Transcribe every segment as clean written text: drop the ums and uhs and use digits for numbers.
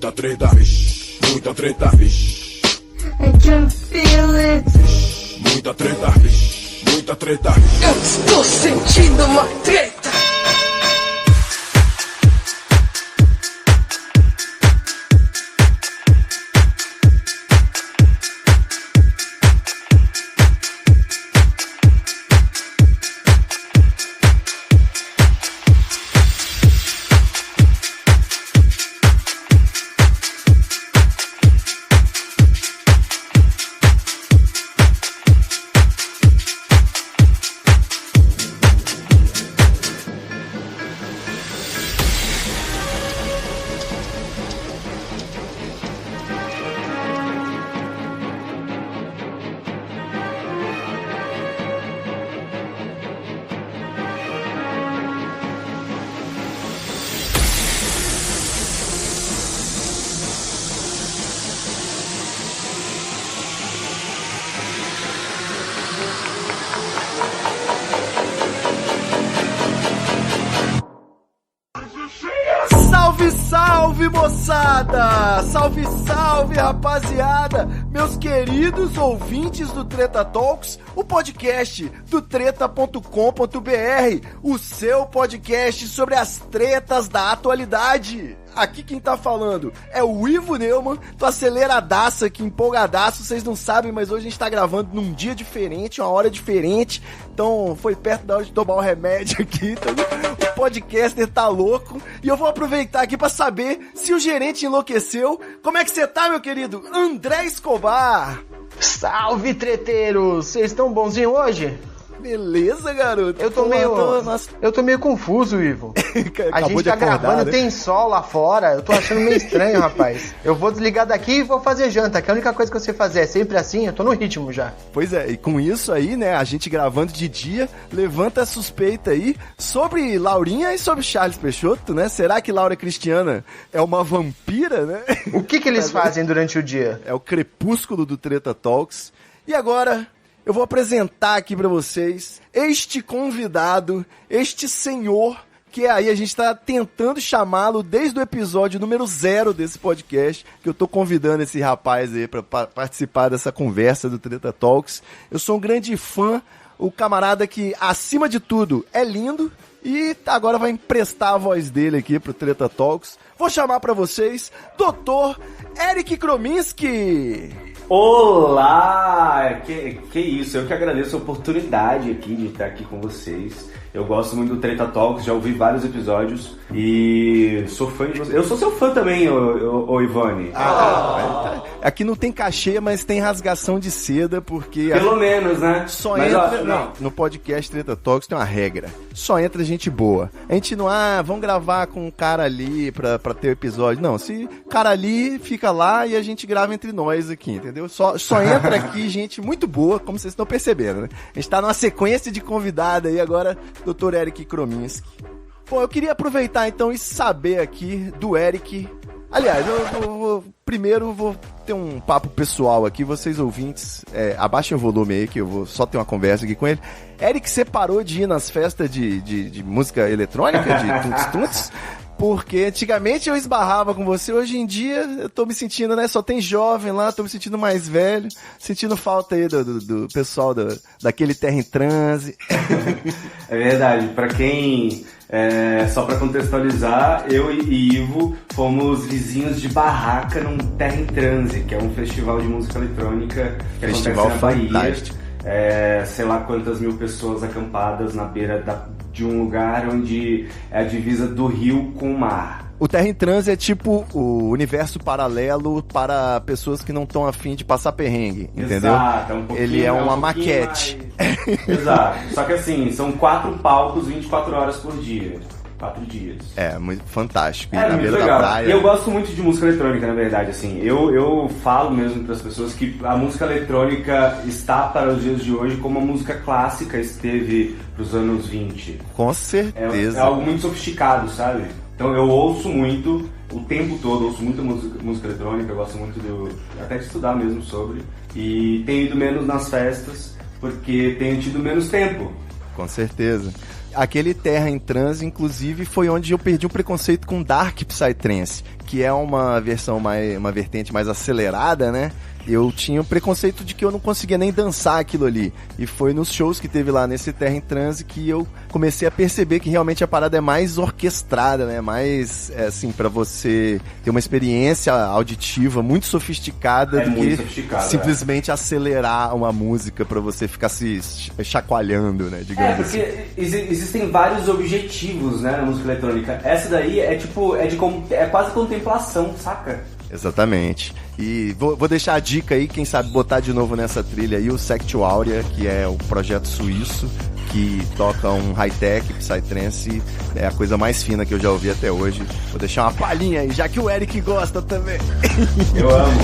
Muita treta, vixe, muita treta, vixe. I can feel it. Muita treta, vixe, muita treta, vixe. Eu estou sentindo uma treta. Salve, salve, moçada! Salve, salve, rapaziada! Meus queridos ouvintes do Treta Talks, o podcast do treta.com.br, o seu podcast sobre as tretas da atualidade. Aqui quem tá falando é o Ivo Neumann, tô aceleradaço aqui, empolgadaço, vocês não sabem, mas hoje a gente tá gravando num dia diferente, uma hora diferente, então foi perto da hora de tomar o remédio aqui, então o podcaster tá louco, e eu vou aproveitar aqui pra saber se o gerente enlouqueceu. Como é que você tá, meu querido André Escobar? Salve, treteiros! Vocês estão bonzinhos hoje? Beleza, garoto? Eu tô meio confuso, Ivo. A gente tá gravando, né? Tem sol lá fora. Eu tô achando meio estranho, rapaz. Eu vou desligar daqui e vou fazer janta, que a única coisa que eu sei fazer é sempre assim. Eu tô no ritmo já. Pois é, e com isso aí, né, a gente gravando de dia, levanta a suspeita aí sobre Laurinha e sobre Charles Peixoto, né? Será que Laura Cristiana é uma vampira, né? O que eles fazem durante o dia? É o crepúsculo do Treta Talks. E agora eu vou apresentar aqui pra vocês este convidado, este senhor, que aí a gente tá tentando chamá-lo desde o episódio número 0 desse podcast, que eu tô convidando esse rapaz aí pra participar dessa conversa do Treta Talks. Eu sou um grande fã, o camarada que, acima de tudo, é lindo e agora vai emprestar a voz dele aqui pro Treta Talks. Vou chamar pra vocês Dr. Eric Krominski. Olá! Que isso, eu que agradeço a oportunidade aqui de estar aqui com vocês. Eu gosto muito do Treta Talks, já ouvi vários episódios e sou fã de você. Eu sou seu fã também, ô Ivone. Aqui não tem cachê, mas tem rasgação de seda, porque... Pelo menos, né? Só mas, entra... ó, não, no podcast Treta Talks tem uma regra. Só entra gente boa. A gente não... vamos gravar com um cara ali pra ter o episódio. Não, se cara ali, fica lá e a gente grava entre nós aqui, entendeu? Só entra aqui gente muito boa, como vocês estão percebendo, né? A gente tá numa sequência de convidada aí agora, Dr. Eric Krominski. Bom, eu queria aproveitar então e saber aqui do Eric. Aliás, primeiro vou ter um papo pessoal aqui, vocês ouvintes, abaixem o volume aí que eu vou só ter uma conversa aqui com ele. Eric, você parou de ir nas festas de música eletrônica, de tunts-tunts? Porque antigamente eu esbarrava com você, hoje em dia eu tô me sentindo, né, só tem jovem lá, tô me sentindo mais velho, sentindo falta aí do pessoal daquele Terra em Transe. É verdade, pra quem, só pra contextualizar, eu e Ivo fomos vizinhos de barraca num Terra em Transe, que é um festival de música eletrônica que festival acontece na Bahia. Fantástico. Sei lá quantas mil pessoas acampadas na beira de um lugar onde é a divisa do rio com o mar. O Terra em Transe é tipo o universo paralelo para pessoas que não estão afim de passar perrengue, entendeu? Exato, Ele é uma maquete. Mais... Exato, só que assim, são 4 palcos 24 horas por dia. 4 dias. É, muito fantástico. E na muito beira legal. Da praia. E eu gosto muito de música eletrônica, na verdade, assim. Eu falo mesmo para as pessoas que a música eletrônica está para os dias de hoje como a música clássica esteve para os anos 20. Com certeza. É algo muito sofisticado, sabe? Então eu ouço muito, o tempo todo, ouço muita música eletrônica, eu gosto muito até de estudar mesmo sobre. E tenho ido menos nas festas, porque tenho tido menos tempo. Com certeza. Aquele Terra em Transe, inclusive, foi onde eu perdi o preconceito com Dark Psytrance, que é uma vertente mais acelerada, né? Eu tinha o preconceito de que eu não conseguia nem dançar aquilo ali. E foi nos shows que teve lá nesse Terra em Transe que eu comecei a perceber que realmente a parada é mais orquestrada, né? Mais, assim, pra você ter uma experiência auditiva muito sofisticada do que simplesmente acelerar uma música pra você ficar se chacoalhando, né? Digamos porque assim. Existem vários objetivos, né, na música eletrônica. Essa daí é quase contemplação, saca? Exatamente. E vou deixar a dica aí, quem sabe botar de novo nessa trilha aí o Sectio Aurea, que é o projeto suíço que toca um high-tech, psytrance, é a coisa mais fina que eu já ouvi até hoje. Vou deixar uma palhinha aí, já que o Eric gosta também. Eu amo.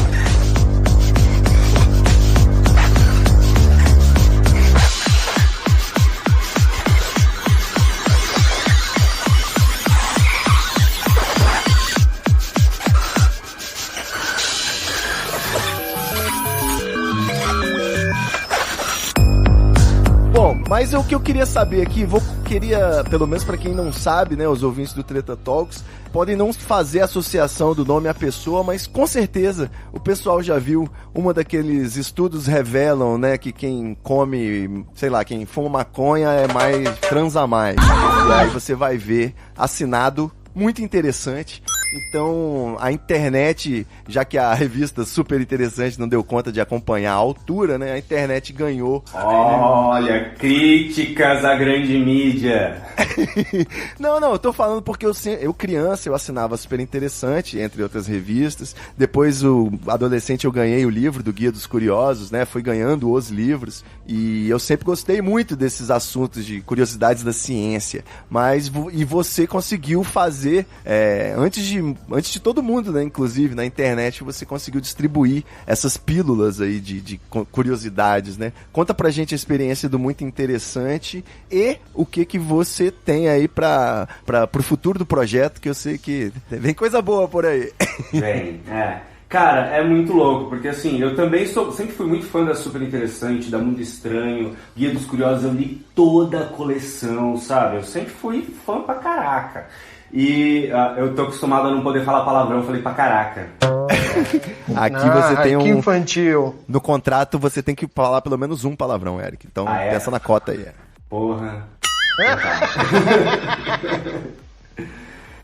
Mas o que eu queria saber aqui, pelo menos pra quem não sabe, né, os ouvintes do Treta Talks, podem não fazer associação do nome à pessoa, mas com certeza o pessoal já viu, uma daqueles estudos revelam, né, que quem come, sei lá, quem fuma maconha transa mais. E aí você vai ver, assinado, muito interessante. Então, a internet, já que a revista Super Interessante não deu conta de acompanhar a altura, né? A internet ganhou. Olha, críticas à grande mídia. Não, eu tô falando porque eu criança, eu assinava Super Interessante, entre outras revistas. Depois, adolescente, eu ganhei o livro do Guia dos Curiosos, né? Fui ganhando os livros. E eu sempre gostei muito desses assuntos de curiosidades da ciência. E você conseguiu fazer, antes de todo mundo, né? Inclusive, na internet, você conseguiu distribuir essas pílulas aí de curiosidades, né? Conta pra gente a experiência do Muito Interessante e o que você tem aí pro futuro do projeto, que eu sei que vem coisa boa por aí. Vem, Cara, é muito louco, porque assim, eu também sempre fui muito fã da Super Interessante, da Mundo Estranho, Guia dos Curiosos, eu li toda a coleção, sabe? Eu sempre fui fã pra caraca. E eu tô acostumado a não poder falar palavrão, eu falei pra caraca. Aqui você tem que infantil. No contrato você tem que falar pelo menos um palavrão, Eric. Então pensa na cota aí. Porra.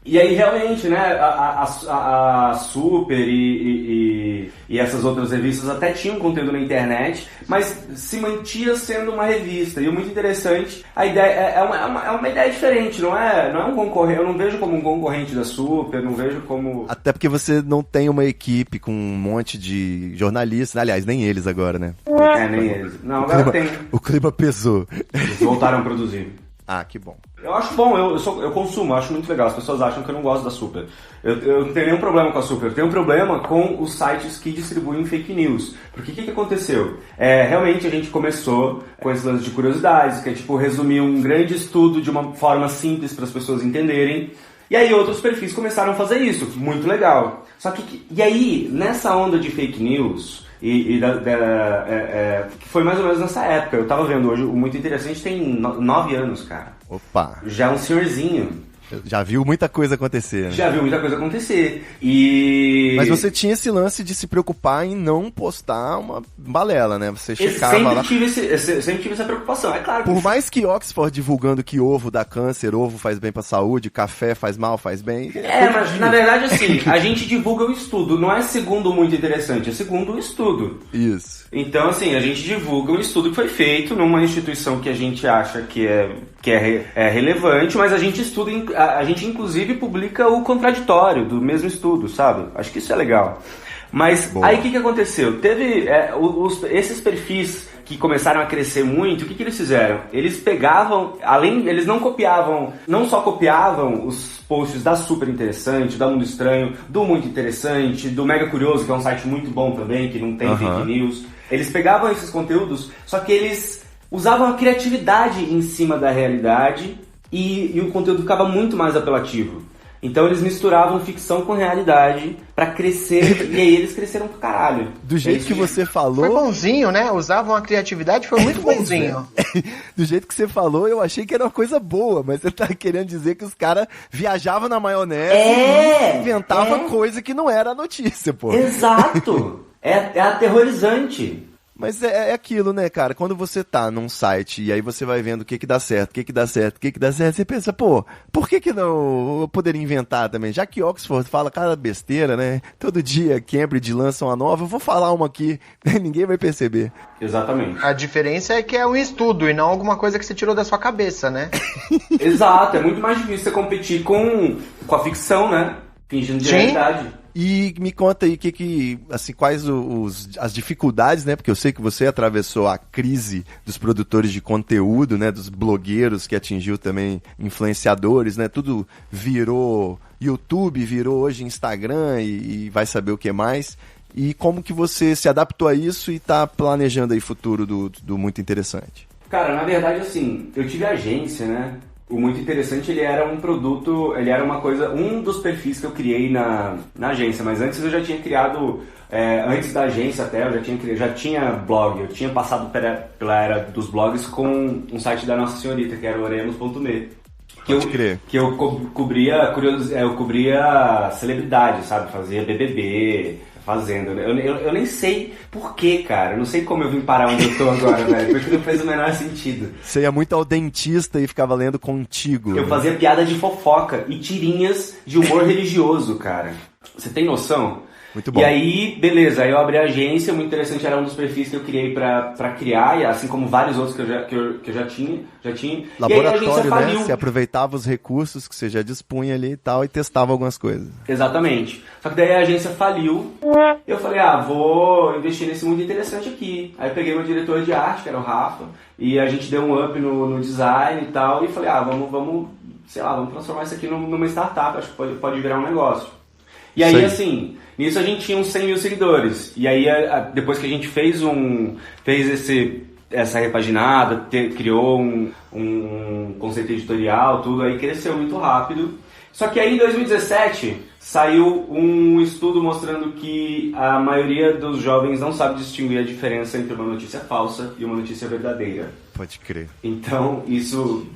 E aí, realmente, né, a Super e essas outras revistas até tinham conteúdo na internet, mas se mantinha sendo uma revista. E o muito interessante, a ideia é uma ideia diferente, não é um concorrente, eu não vejo como um concorrente da Super, não vejo como... Até porque você não tem uma equipe com um monte de jornalistas, aliás, nem eles agora, né? Nem eles. Não, agora tem. O clima pesou. Eles voltaram a produzir. Ah, que bom. Eu acho bom, eu consumo, acho muito legal. As pessoas acham que eu não gosto da Super. Eu não tenho nenhum problema com a Super. Eu tenho um problema com os sites que distribuem fake news. Porque o que aconteceu? Realmente a gente começou com esses lances de curiosidades, que é tipo resumir um grande estudo de uma forma simples para as pessoas entenderem. E aí outros perfis começaram a fazer isso. Muito legal. Só que, e aí, nessa onda de fake news... que foi mais ou menos nessa época. Eu tava vendo hoje, o Muito Interessante tem 9 anos, cara. Opa! Já é um senhorzinho. Já viu muita coisa acontecer, né? Já viu muita coisa acontecer. Mas você tinha esse lance de se preocupar em não postar uma balela, né? Você checava lá... Sempre tive essa preocupação, é claro. Por mais que Oxford divulgando que ovo dá câncer, ovo faz bem pra saúde, café faz mal, faz bem... Mas na verdade assim, a gente divulga o estudo, não é segundo o Muito Interessante, é segundo o estudo. Isso. Então assim, a gente divulga um estudo que foi feito numa instituição que a gente acha que é relevante, mas a gente estuda, a gente inclusive publica o contraditório do mesmo estudo, sabe? Acho que isso é legal. Mas boa. Aí o que aconteceu? Teve esses perfis que começaram a crescer muito, o que eles fizeram? Eles pegavam, eles não só copiavam os posts da Super Interessante, da Mundo Estranho, do Muito Interessante, do Mega Curioso, que é um site muito bom também, que não tem fake news. Eles pegavam esses conteúdos, só que eles usavam a criatividade em cima da realidade e o conteúdo ficava muito mais apelativo. Então eles misturavam ficção com realidade pra crescer, e aí eles cresceram pro caralho. Do jeito que você falou... Foi bonzinho, né? Usavam a criatividade, foi muito bonzinho. Do jeito que você falou, eu achei que era uma coisa boa, mas você tá querendo dizer que os caras viajavam na maionese e inventavam coisa que não era a notícia, pô. Exato! É aterrorizante. Mas é aquilo, né, cara? Quando você tá num site e aí você vai vendo o que dá certo, o que dá certo, o que dá certo, você pensa, pô, por que não eu poderia inventar também? Já que Oxford fala cada besteira, né? Todo dia Cambridge lança uma nova, eu vou falar uma aqui, ninguém vai perceber. Exatamente. A diferença é que é um estudo e não alguma coisa que você tirou da sua cabeça, né? Exato, é muito mais difícil você competir com a ficção, né? Fingindo de realidade. E me conta aí assim, quais as dificuldades, né? Porque eu sei que você atravessou a crise dos produtores de conteúdo, né? Dos blogueiros, que atingiu também influenciadores, né? Tudo virou YouTube, virou hoje Instagram e vai saber o que mais. E como que você se adaptou a isso e tá planejando aí futuro do Muito Interessante? Cara, na verdade, assim, eu tive agência, né? O Muito Interessante, ele era um produto, ele era uma coisa, um dos perfis que eu criei na agência, mas antes eu já tinha criado, antes da agência até, eu já tinha blog, eu tinha passado pela era dos blogs com um site da Nossa Senhorita, que era o oremos.me. Que eu cobria celebridade, sabe? Fazia BBB, Fazenda. Eu nem sei porquê, cara. Eu não sei como eu vim parar onde eu tô agora, velho. Porque não fez o menor sentido. Você ia muito ao dentista e ficava lendo Contigo. Eu fazia piada de fofoca e tirinhas de humor religioso, cara. Você tem noção? Muito bom. E aí, beleza, aí eu abri a agência, Muito Interessante era um dos perfis que eu criei pra criar, e assim como vários outros que eu já tinha. Laboratório, e aí a agência faliu. Né? Você aproveitava os recursos que você já dispunha ali e tal, e testava algumas coisas. Exatamente. Só que daí a agência faliu, e eu falei, vou investir nesse Muito Interessante aqui. Aí eu peguei meu diretor de arte, que era o Rafa, e a gente deu um up no design e tal, e falei, vamos transformar isso aqui numa startup, acho que pode virar um negócio. E aí, assim, nisso a gente tinha uns 100 mil seguidores. E aí, depois que a gente fez essa repaginada, criou um conceito editorial, tudo, aí cresceu muito rápido. Só que aí, em 2017, saiu um estudo mostrando que a maioria dos jovens não sabe distinguir a diferença entre uma notícia falsa e uma notícia verdadeira. Pode crer. Então, isso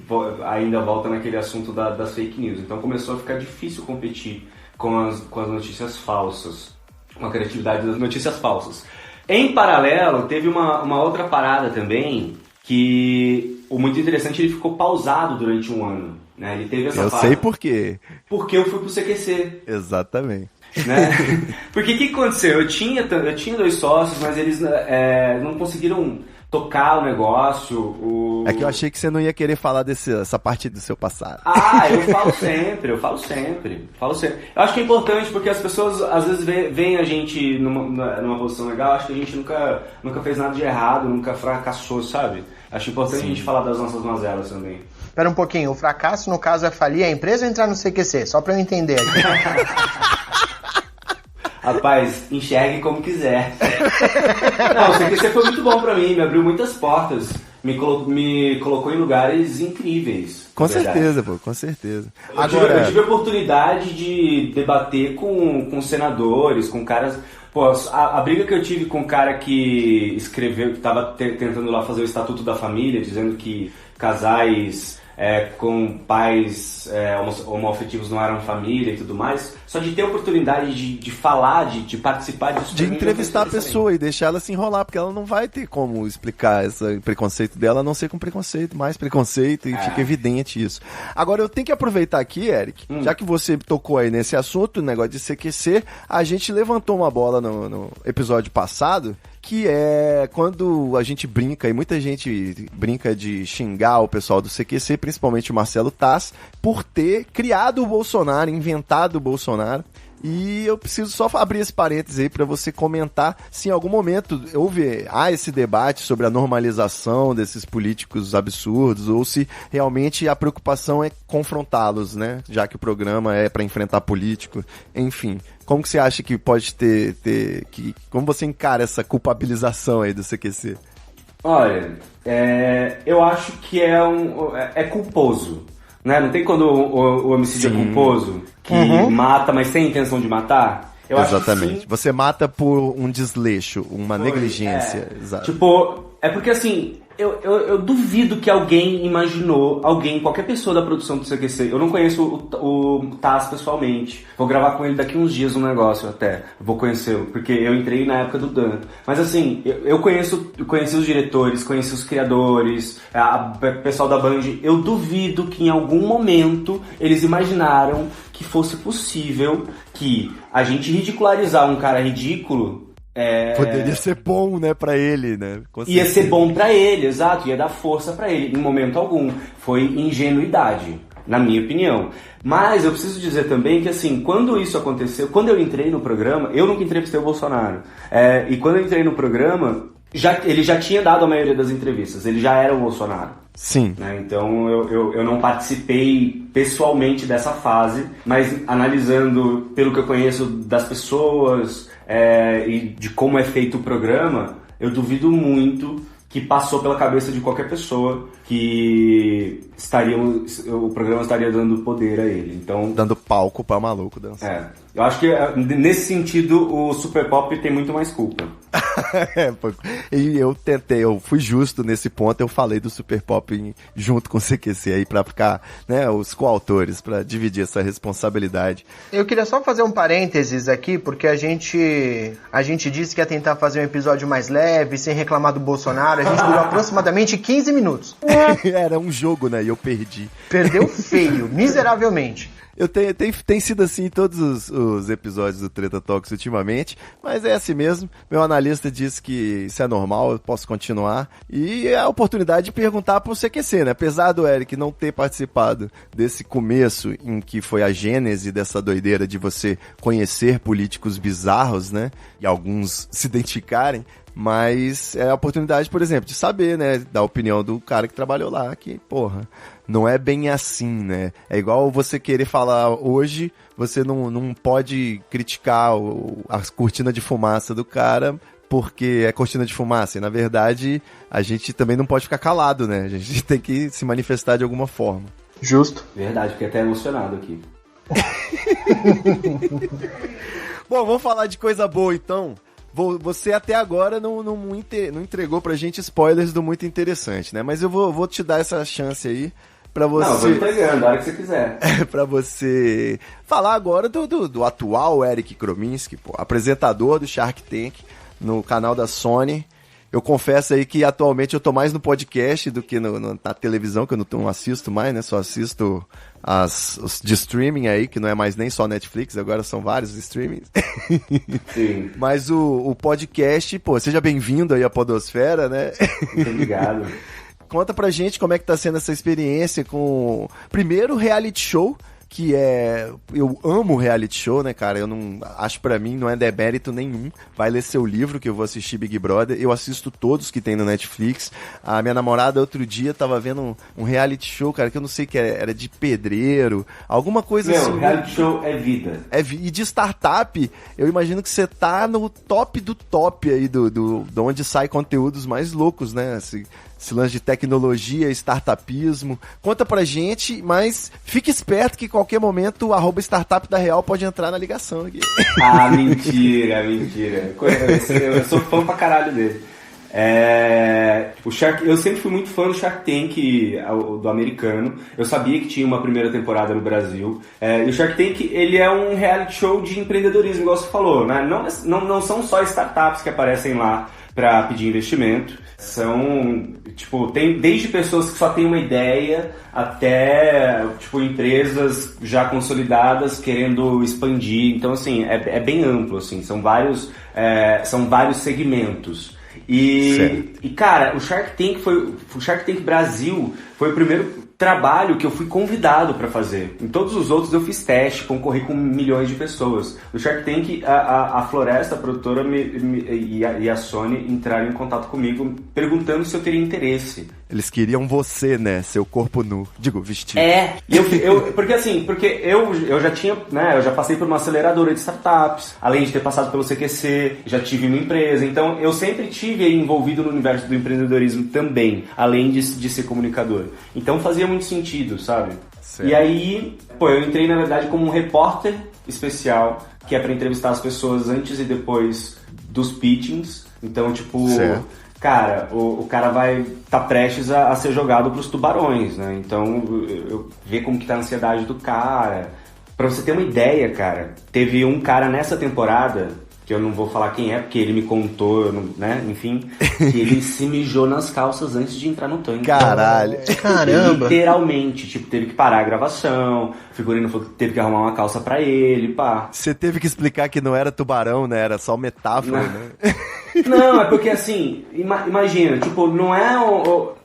ainda volta naquele assunto das fake news. Então, começou a ficar difícil competir com as notícias falsas, com a criatividade das notícias falsas. Em paralelo, teve uma outra parada também, que o Muito Interessante ele ficou pausado durante um ano. Né? Ele teve essa sei por quê. Porque eu fui pro CQC. Exatamente. Né? Porque o que aconteceu? Eu tinha 2 sócios, mas eles não conseguiram tocar o negócio. É que eu achei que você não ia querer falar dessa parte do seu passado. Eu falo sempre. Eu acho que é importante porque as pessoas às vezes veem a gente numa posição legal, acho que a gente nunca fez nada de errado, nunca fracassou, sabe? Acho importante a gente falar das nossas mazelas também. Espera um pouquinho, o fracasso no caso é falir a empresa ou entrar no CQC? Só pra eu entender aqui. Rapaz, enxergue como quiser. Não, o CQC foi muito bom pra mim, me abriu muitas portas. Me colocou em lugares incríveis. Com certeza, pô, com certeza. Eu tive a oportunidade de debater com senadores, com caras... Pô, a briga que eu tive com o cara que escreveu, que tava tentando lá fazer o Estatuto da Família, dizendo que casais com pais homoafetivos não eram família e tudo mais, só de ter a oportunidade de falar, de participar disso. De entrevistar a pessoa e deixar ela se enrolar, porque ela não vai ter como explicar esse preconceito dela, a não ser com preconceito, mais preconceito, e fica evidente isso. Agora, eu tenho que aproveitar aqui, Eric, já que você tocou aí nesse assunto, o negócio de CQC, a gente levantou uma bola no episódio passado, que é quando a gente brinca, e muita gente brinca de xingar o pessoal do CQC, principalmente o Marcelo Taz, por ter criado o Bolsonaro, inventado o Bolsonaro. E eu preciso só abrir esse parênteses aí para você comentar se em algum momento há esse debate sobre a normalização desses políticos absurdos, ou se realmente a preocupação é confrontá-los, né? Já que o programa é para enfrentar político, enfim. Como que você acha que pode como você encara essa culpabilização aí do CQC? Olha, eu acho que é culposo. né? Não tem quando o homicídio é culposo, que mata, mas sem intenção de matar? Eu Exatamente. Acho que você mata por um desleixo, uma negligência. Exato. Tipo, é porque assim, eu duvido que alguém imaginou, qualquer pessoa da produção do CQC, eu não conheço o Taz pessoalmente, vou gravar com ele daqui uns dias um negócio até, vou conhecê-lo, porque eu entrei na época do Dan. Mas assim, eu conheci os diretores, conheci os criadores, o pessoal da Band, eu duvido que em algum momento eles imaginaram que fosse possível que a gente ridicularizar um cara ridículo... Poderia ser bom, né, pra ele, né? Ia ser bom pra ele, exato, ia dar força pra ele, em momento algum. Foi ingenuidade, na minha opinião. Mas eu preciso dizer também que, assim, quando isso aconteceu, quando eu entrei no programa, eu nunca entrevistei o Bolsonaro, e quando eu entrei no programa, ele já tinha dado a maioria das entrevistas, ele já era o Bolsonaro. Sim. Né? Então eu não participei pessoalmente dessa fase, mas analisando pelo que eu conheço das pessoas e de como é feito o programa, eu duvido muito que passou pela cabeça de qualquer pessoa que o programa estaria dando poder a ele. Então, dando palco pra maluco dançar. Eu acho que nesse sentido o Super Pop tem muito mais culpa. E eu fui justo nesse ponto, eu falei do Super Pop junto com o CQC aí pra ficar, né, os coautores, pra dividir essa responsabilidade. Eu queria só fazer um parênteses aqui, porque a gente disse que ia tentar fazer um episódio mais leve, sem reclamar do Bolsonaro, a gente durou aproximadamente 15 minutos. Era um jogo, né, e eu perdi. Perdeu feio, miseravelmente. Tem sido assim em todos os episódios do Treta Talks ultimamente, mas é assim mesmo. Meu analista disse que isso é normal, eu posso continuar. E é a oportunidade de perguntar pro CQC, né? Apesar do Eric não ter participado desse começo em que foi a gênese dessa doideira de você conhecer políticos bizarros, né? E alguns se identificarem. Mas é a oportunidade, por exemplo, de saber, né, da opinião do cara que trabalhou lá, que, porra, não é bem assim, né? É igual você querer falar hoje, você não pode criticar a cortina de fumaça do cara porque é cortina de fumaça. E, na verdade, a gente também não pode ficar calado, né? A gente tem que se manifestar de alguma forma. Justo. Verdade, fiquei até emocionado aqui. Bom, vamos falar de coisa boa, então. Você até agora não entregou pra gente spoilers do Muito Interessante, né? Mas eu vou te dar essa chance aí pra você... Não, eu vou entregando, a hora que você quiser. Pra você falar agora do atual Eric Krominski, pô, apresentador do Shark Tank no canal da Sony. Eu confesso aí que atualmente eu tô mais no podcast do que na televisão, que eu não assisto mais, né? Só assisto os de streaming aí, que não é mais nem só Netflix, agora são vários streamings. Sim. Mas o podcast, pô, seja bem-vindo aí à Podosfera, né? Muito obrigado. Conta pra gente como é que tá sendo essa experiência com o primeiro reality show, que eu amo reality show, né, cara? Eu não acho, pra mim, não é demérito nenhum. Vai ler seu livro, que eu vou assistir Big Brother. Eu assisto todos que tem no Netflix. A minha namorada, outro dia, tava vendo um reality show, cara, que eu não sei que era de pedreiro, alguma coisa assim. Reality show é vida. E de startup, eu imagino que você tá no top do top aí, de onde sai conteúdos mais loucos, né? Esse lance de tecnologia, startupismo. Conta pra gente, mas fique esperto que em qualquer momento o @startup da Real pode entrar na ligação aqui. Ah, mentira. Eu sou fã pra caralho dele. Eu sempre fui muito fã do Shark Tank, do americano. Eu sabia que tinha uma primeira temporada no Brasil. E o Shark Tank, ele é um reality show de empreendedorismo, igual você falou, né? Não são só startups que aparecem lá para pedir investimento. São, tem desde pessoas que só têm uma ideia até, empresas já consolidadas querendo expandir. Então, assim, é bem amplo, assim, são vários segmentos. E, cara, o Shark Tank Brasil foi o primeiro trabalho que eu fui convidado para fazer. Em todos os outros eu fiz teste, concorri com milhões de pessoas. No Shark Tank, a Floresta, a produtora, e a Sony entraram em contato comigo perguntando se eu teria interesse Eles queriam você, né? Seu corpo nu. Digo, vestido. Porque eu já tinha, né? Eu já passei por uma aceleradora de startups, além de ter passado pelo CQC, já tive uma empresa. Então, eu sempre tive envolvido no universo do empreendedorismo também, além de ser comunicador. Então, fazia muito sentido, sabe? Certo. E aí, eu entrei, na verdade, como um repórter especial, que é pra entrevistar as pessoas antes e depois dos pitchings. Então, tipo... Certo. Cara, o cara vai tá prestes a ser jogado pros tubarões, né? Então, eu ver como que tá a ansiedade do cara. Pra você ter uma ideia, cara, teve um cara nessa temporada, que eu não vou falar quem é, porque ele me contou, né? Enfim, que ele se mijou nas calças antes de entrar no tanque. Caralho! Caramba! Literalmente, tipo, teve que parar a gravação, o figurino teve que arrumar uma calça pra ele, pá. Você teve que explicar que não era tubarão, né? Era só metáfora, né? Não, é porque assim, imagina, tipo, não é...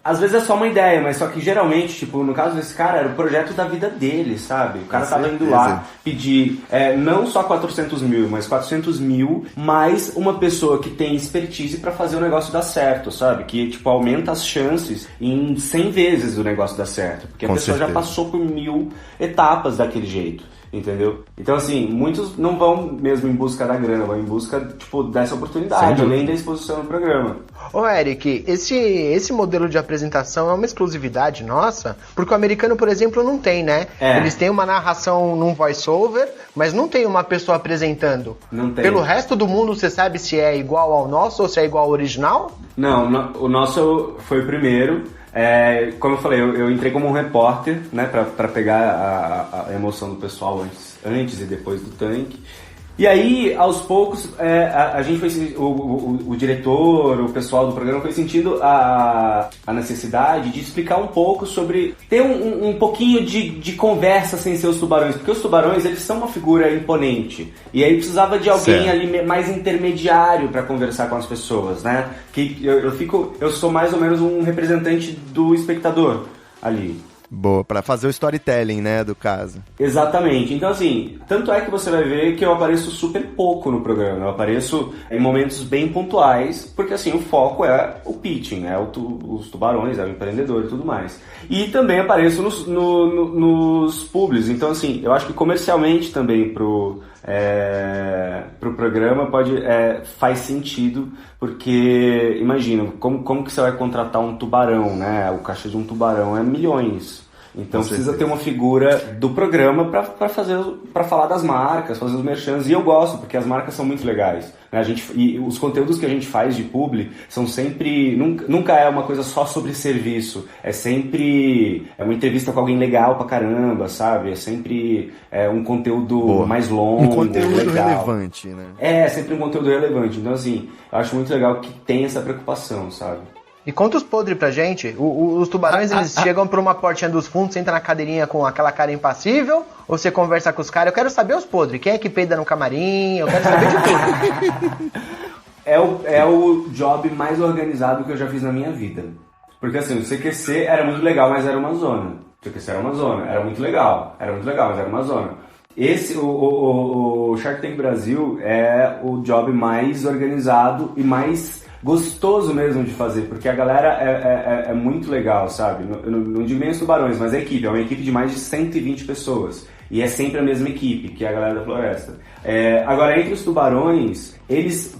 às vezes é só uma ideia, mas só que geralmente, tipo, no caso desse cara, era o projeto da vida dele, sabe? O cara tava indo lá pedir não só 400 mil, mas 400 mil, mais uma pessoa que tem expertise pra fazer o negócio dar certo, sabe? Que, tipo, aumenta as chances em 100 vezes o negócio dar certo. Porque a pessoa já passou por 1000 etapas daquele jeito. Entendeu? Então, assim, muitos não vão mesmo em busca da grana, vão em busca, tipo, dessa oportunidade, além da exposição no programa. Ô, Eric, esse modelo de apresentação é uma exclusividade nossa? Porque o americano, por exemplo, não tem, né? Eles têm uma narração num voice-over, mas não tem uma pessoa apresentando. Não tem. Pelo resto do mundo, você sabe se é igual ao nosso ou se é igual ao original? Não, o nosso foi o primeiro. Como eu falei, eu entrei como um repórter, né, pra pegar a emoção do pessoal antes e depois do tanque. E aí, aos poucos, a gente foi, o diretor, o pessoal do programa foi sentindo a necessidade de explicar um pouco sobre... ter um pouquinho de conversa sem ser os tubarões, porque os tubarões, eles são uma figura imponente. E aí precisava de alguém ali mais intermediário para conversar com as pessoas, né? Que eu sou mais ou menos um representante do espectador ali. Boa, pra fazer o storytelling, né, do caso. Exatamente. Então, assim, tanto é que você vai ver que eu apareço super pouco no programa. Eu apareço em momentos bem pontuais, porque, assim, o foco é o pitching, né, os tubarões, é o empreendedor e tudo mais. E também apareço nos publis. Então, assim, eu acho que comercialmente também pro programa faz sentido, porque imagina, como que você vai contratar um tubarão, né? O cachê de um tubarão é milhões. Então precisa ter uma figura do programa para falar das marcas, fazer os merchans. E eu gosto, porque as marcas são muito legais, né? E os conteúdos que a gente faz de publi são sempre... Nunca é uma coisa só sobre serviço. É sempre uma entrevista com alguém legal pra caramba, sabe? É sempre um conteúdo mais longo, um conteúdo legal. relevante, né? É, sempre um conteúdo relevante. Então, assim, eu acho muito legal que tem essa preocupação, sabe? E conta os podres pra gente. Os tubarões, eles chegam por uma portinha dos fundos, você entra na cadeirinha com aquela cara impassível, ou você conversa com os caras? Eu quero saber os podres. Quem é que peida no camarim? Eu quero saber de tudo. É o job mais organizado que eu já fiz na minha vida. Porque, assim, o CQC era muito legal, mas era uma zona. O CQC era uma zona. Era muito legal, mas era uma zona. O Shark Tank Brasil é o job mais organizado e mais gostoso mesmo de fazer, porque a galera é muito legal, sabe? Eu não digo nem os tubarões, mas a equipe é uma equipe de mais de 120 pessoas. E é sempre a mesma equipe, que é a galera da floresta. Agora, entre os tubarões, eles,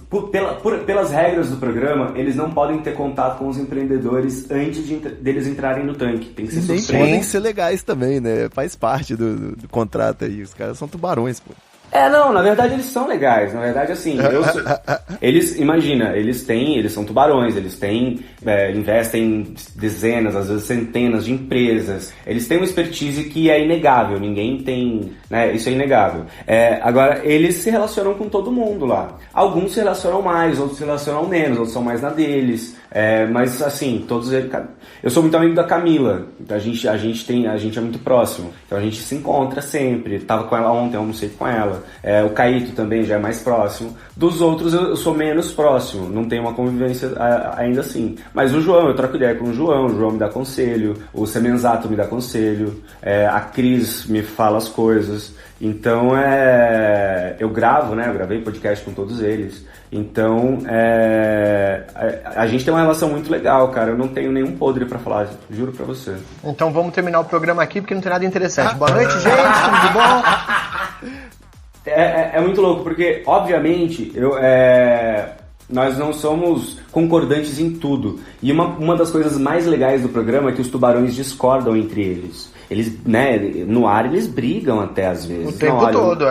pelas regras do programa, eles não podem ter contato com os empreendedores antes deles entrarem no tanque. Tem que ser surpresa. Nem podem ser legais também, né? Faz parte do contrato aí. Os caras são tubarões, pô. Não, na verdade eles são legais. Na verdade, assim, eles são tubarões, eles investem dezenas, às vezes centenas de empresas. Eles têm uma expertise que é inegável, ninguém tem, né? Isso é inegável. Agora, eles se relacionam com todo mundo lá. Alguns se relacionam mais, outros se relacionam menos, outros são mais na deles. Mas assim, todos eles... Eu sou muito amigo da Camila, então a gente é muito próximo. Então a gente se encontra sempre. Tava com ela ontem, eu almocei com ela. grava. O Caíto também já é mais próximo. Dos outros eu sou menos próximo, não tenho uma convivência ainda assim. Mas o João, eu troco ideia com o João me dá conselho, o Semenzato me dá conselho, a Cris me fala as coisas. Então eu gravo, né? Eu gravei podcast com todos eles. Então a gente tem uma relação muito legal, cara. Eu não tenho nenhum podre pra falar, juro pra você. Então vamos terminar o programa aqui porque não tem nada interessante. Boa noite, gente, tudo de bom? É muito louco, porque obviamente nós não somos concordantes em tudo. E uma das coisas mais legais do programa é que os tubarões discordam entre eles. Eles, né, no ar eles brigam até às vezes. O tempo todo,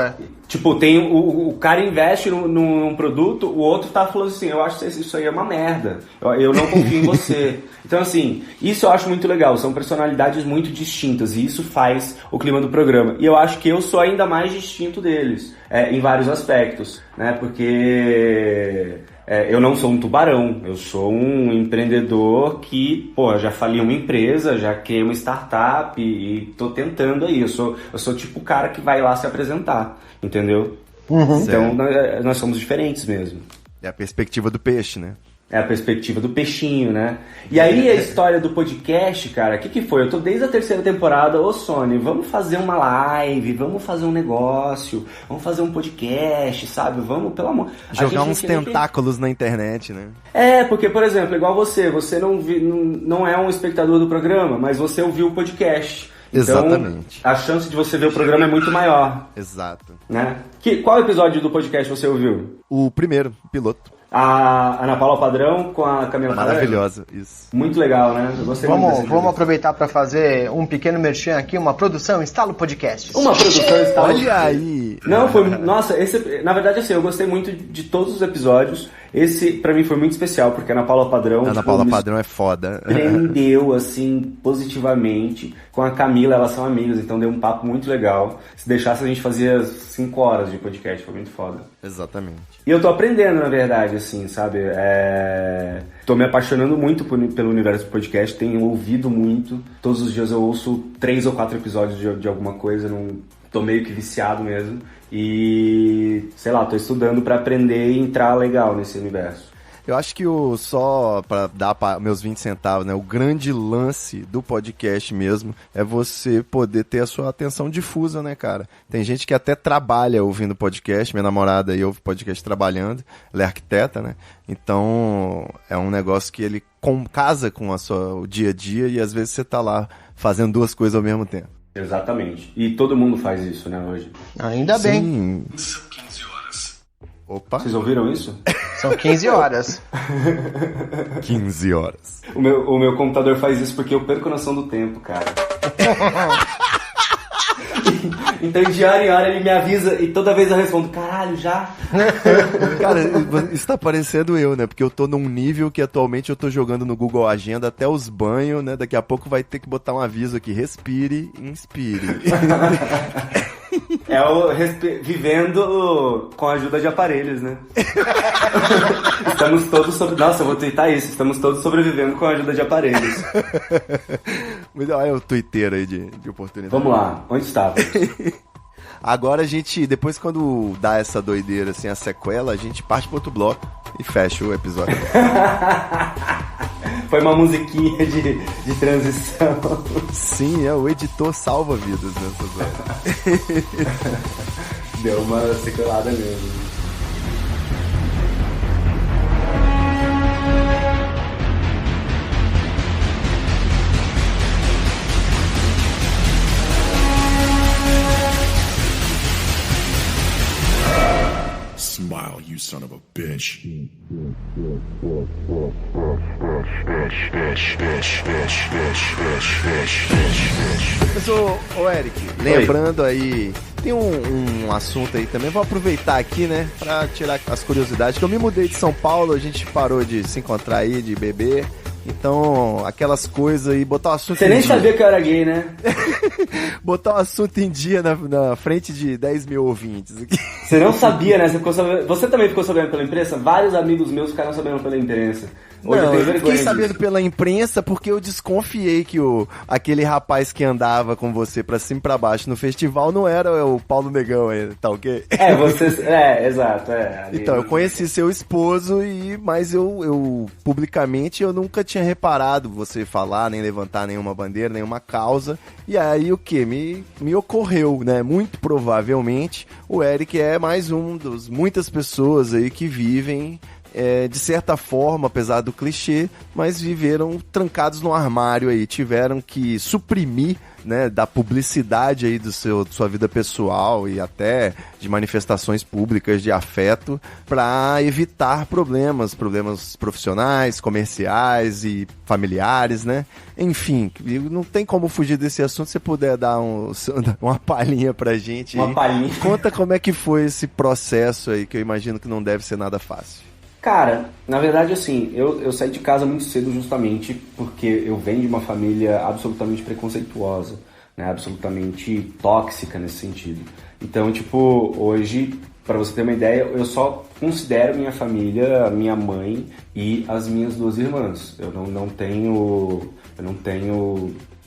Tipo, tem o cara investe num produto, o outro tá falando assim, eu acho que isso aí é uma merda, eu não confio em você. Então, assim, isso eu acho muito legal, são personalidades muito distintas e isso faz o clima do programa. E eu acho que eu sou ainda mais distinto deles, em vários aspectos, né, porque... eu não sou um tubarão, eu sou um empreendedor que, já fali uma empresa, já criei uma startup e tô tentando aí. Eu sou tipo o cara que vai lá se apresentar, entendeu? Uhum. Então nós somos diferentes mesmo. É a perspectiva do peixe, né? É a perspectiva do peixinho, né? E aí a história do podcast, cara, o que foi? Eu tô desde a 3ª temporada, ô Sony, vamos fazer uma live, vamos fazer um negócio, vamos fazer um podcast, sabe? Vamos, pelo amor... Jogar uns tentáculos na internet, né? Porque, por exemplo, igual você não é um espectador do programa, mas você ouviu o podcast. Exatamente. Então, a chance de você ver o programa é muito maior. Exato. Né? Qual episódio do podcast você ouviu? O primeiro, o piloto. A Ana Paula Padrão com a Camila Maravilhosa, isso. Muito legal, né? Eu gostei muito. Vamos aproveitar para fazer um pequeno merchan aqui, uma produção Estalo Podcasts. Uma produção Estalo. Olha aí! Não, nossa, na verdade, assim, eu gostei muito de todos os episódios. Esse, pra mim, foi muito especial, porque a Ana Paula Padrão... A Ana Paula Padrão é foda. Prendeu, assim, positivamente. Com a Camila, elas são amigas, então deu um papo muito legal. Se deixasse, a gente fazia 5 horas de podcast, foi muito foda. Exatamente. E eu tô aprendendo, na verdade, assim, sabe? Tô me apaixonando muito pelo universo do podcast, tenho ouvido muito. Todos os dias eu ouço 3 ou 4 episódios de alguma coisa, tô meio que viciado mesmo. E, sei lá, tô estudando pra aprender e entrar legal nesse universo. Eu acho que só pra dar meus 20 centavos, né? O grande lance do podcast mesmo é você poder ter a sua atenção difusa, né, cara? Tem gente que até trabalha ouvindo podcast, minha namorada aí ouve podcast trabalhando, ela é arquiteta, né? Então é um negócio que ele casa com o dia a dia e às vezes você tá lá fazendo 2 coisas ao mesmo tempo. Exatamente. E todo mundo faz isso, né, hoje. Ainda bem. Sim. São 15 horas. Opa. Vocês ouviram isso? São 15 horas. 15 horas. O meu computador faz isso porque eu perco a noção do tempo, cara. Então de hora em hora ele me avisa e toda vez eu respondo, caralho, já? Cara, isso tá parecendo eu, né? Porque eu tô num nível que atualmente eu tô jogando no Google Agenda até os banhos, né? Daqui a pouco vai ter que botar um aviso aqui, respire, inspire. Vivendo com a ajuda de aparelhos, né? Estamos todos Nossa, eu vou twittar isso. Estamos todos sobrevivendo com a ajuda de aparelhos. Mas olha o Twitter aí de oportunidade. Vamos lá, onde estava? Agora a gente, depois quando dá essa doideira, assim, a sequela, a gente parte pro outro bloco e fecha o episódio. Foi uma musiquinha de transição. Sim, o editor salva vidas nessas horas. Deu uma sequelada mesmo. Smile, you son of a bitch. Professor Eric, lembrando aí, tem um assunto aí também, vou aproveitar aqui, né, pra tirar as curiosidades, que eu me mudei de São Paulo, a gente parou de se encontrar aí, de beber, Então, aquelas coisas aí, botar o assunto Você nem sabia que eu era gay, né? Botar o assunto em dia na frente de 10 mil ouvintes. Você não sabia, né? Você também ficou sabendo pela imprensa? Vários amigos meus ficaram sabendo pela imprensa. Hoje não, eu tenho eu vergonha fiquei disso. sabendo pela imprensa porque eu desconfiei que aquele rapaz que andava com você pra cima e pra baixo no festival não era o Paulo Negão, tá ok? Exato. Então, eu conheci seu esposo, mas eu publicamente eu nunca tinha reparado você falar, nem levantar nenhuma bandeira, nenhuma causa. E aí o que? Me ocorreu, né? Muito provavelmente o Eric é mais um dos muitas pessoas aí que vivem de certa forma, apesar do clichê, mas viveram trancados no armário aí, tiveram que suprimir, né, da publicidade aí da sua vida pessoal e até de manifestações públicas de afeto para evitar problemas profissionais, comerciais e familiares, né? Enfim, não tem como fugir desse assunto. Se você puder dar uma palhinha pra gente. Uma palhinha. Conta como é que foi esse processo aí, que eu imagino que não deve ser nada fácil. Cara, na verdade, assim, eu saí de casa muito cedo justamente porque eu venho de uma família absolutamente preconceituosa, né, absolutamente tóxica nesse sentido. Então, tipo, hoje, pra você ter uma ideia, eu só considero minha família, minha mãe e as minhas 2 irmãs. Eu não tenho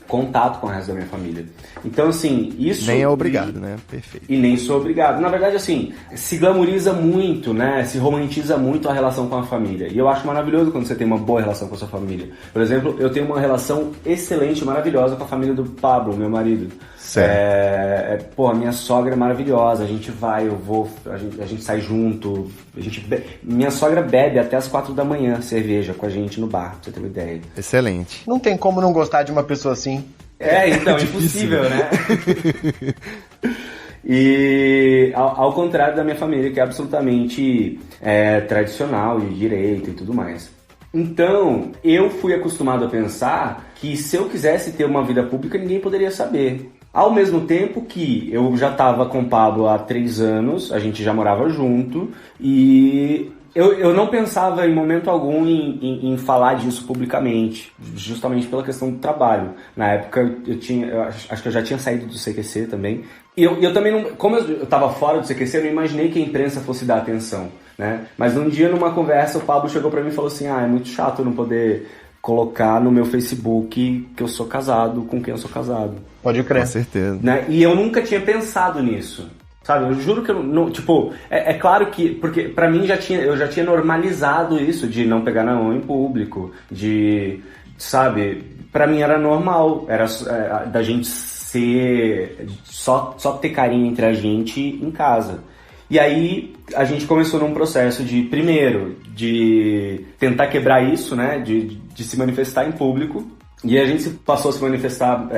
contato com o resto da minha família. Então, assim, isso... Nem é obrigado, né? Perfeito. E nem sou obrigado. Na verdade, assim, se glamoriza muito, né? Se romantiza muito a relação com a família. E eu acho maravilhoso quando você tem uma boa relação com a sua família. Por exemplo, eu tenho uma relação excelente, maravilhosa com a família do Pablo, meu marido. Certo. A minha sogra é maravilhosa. A gente vai, a gente sai junto. Minha sogra bebe até as 4 da manhã cerveja com a gente no bar, pra você ter uma ideia. Excelente. Não tem como não gostar de uma pessoa assim. Então, impossível, né? E ao contrário da minha família, que é absolutamente tradicional, de direita e tudo mais. Então, eu fui acostumado a pensar que se eu quisesse ter uma vida pública, ninguém poderia saber. Ao mesmo tempo que eu já estava com o Pablo há 3 anos, a gente já morava junto, e eu não pensava em momento algum em falar disso publicamente, justamente pela questão do trabalho. Na época, eu acho que eu já tinha saído do CQC também. E eu também não... Como eu estava fora do CQC, eu não imaginei que a imprensa fosse dar atenção, né? Mas um dia, numa conversa, o Pablo chegou para mim e falou assim: é muito chato eu não poder colocar no meu Facebook que eu sou casado com quem eu sou casado. Pode crer. Com certeza. Né? E eu nunca tinha pensado nisso. Sabe, eu juro que eu não... Tipo, é claro que... Porque pra mim eu já tinha normalizado isso de não pegar na mão em público, de... Sabe, pra mim era normal, era da gente ser... Só ter carinho entre a gente em casa. E aí a gente começou num processo primeiro, de tentar quebrar isso, né, de se manifestar em público. E a gente passou a se manifestar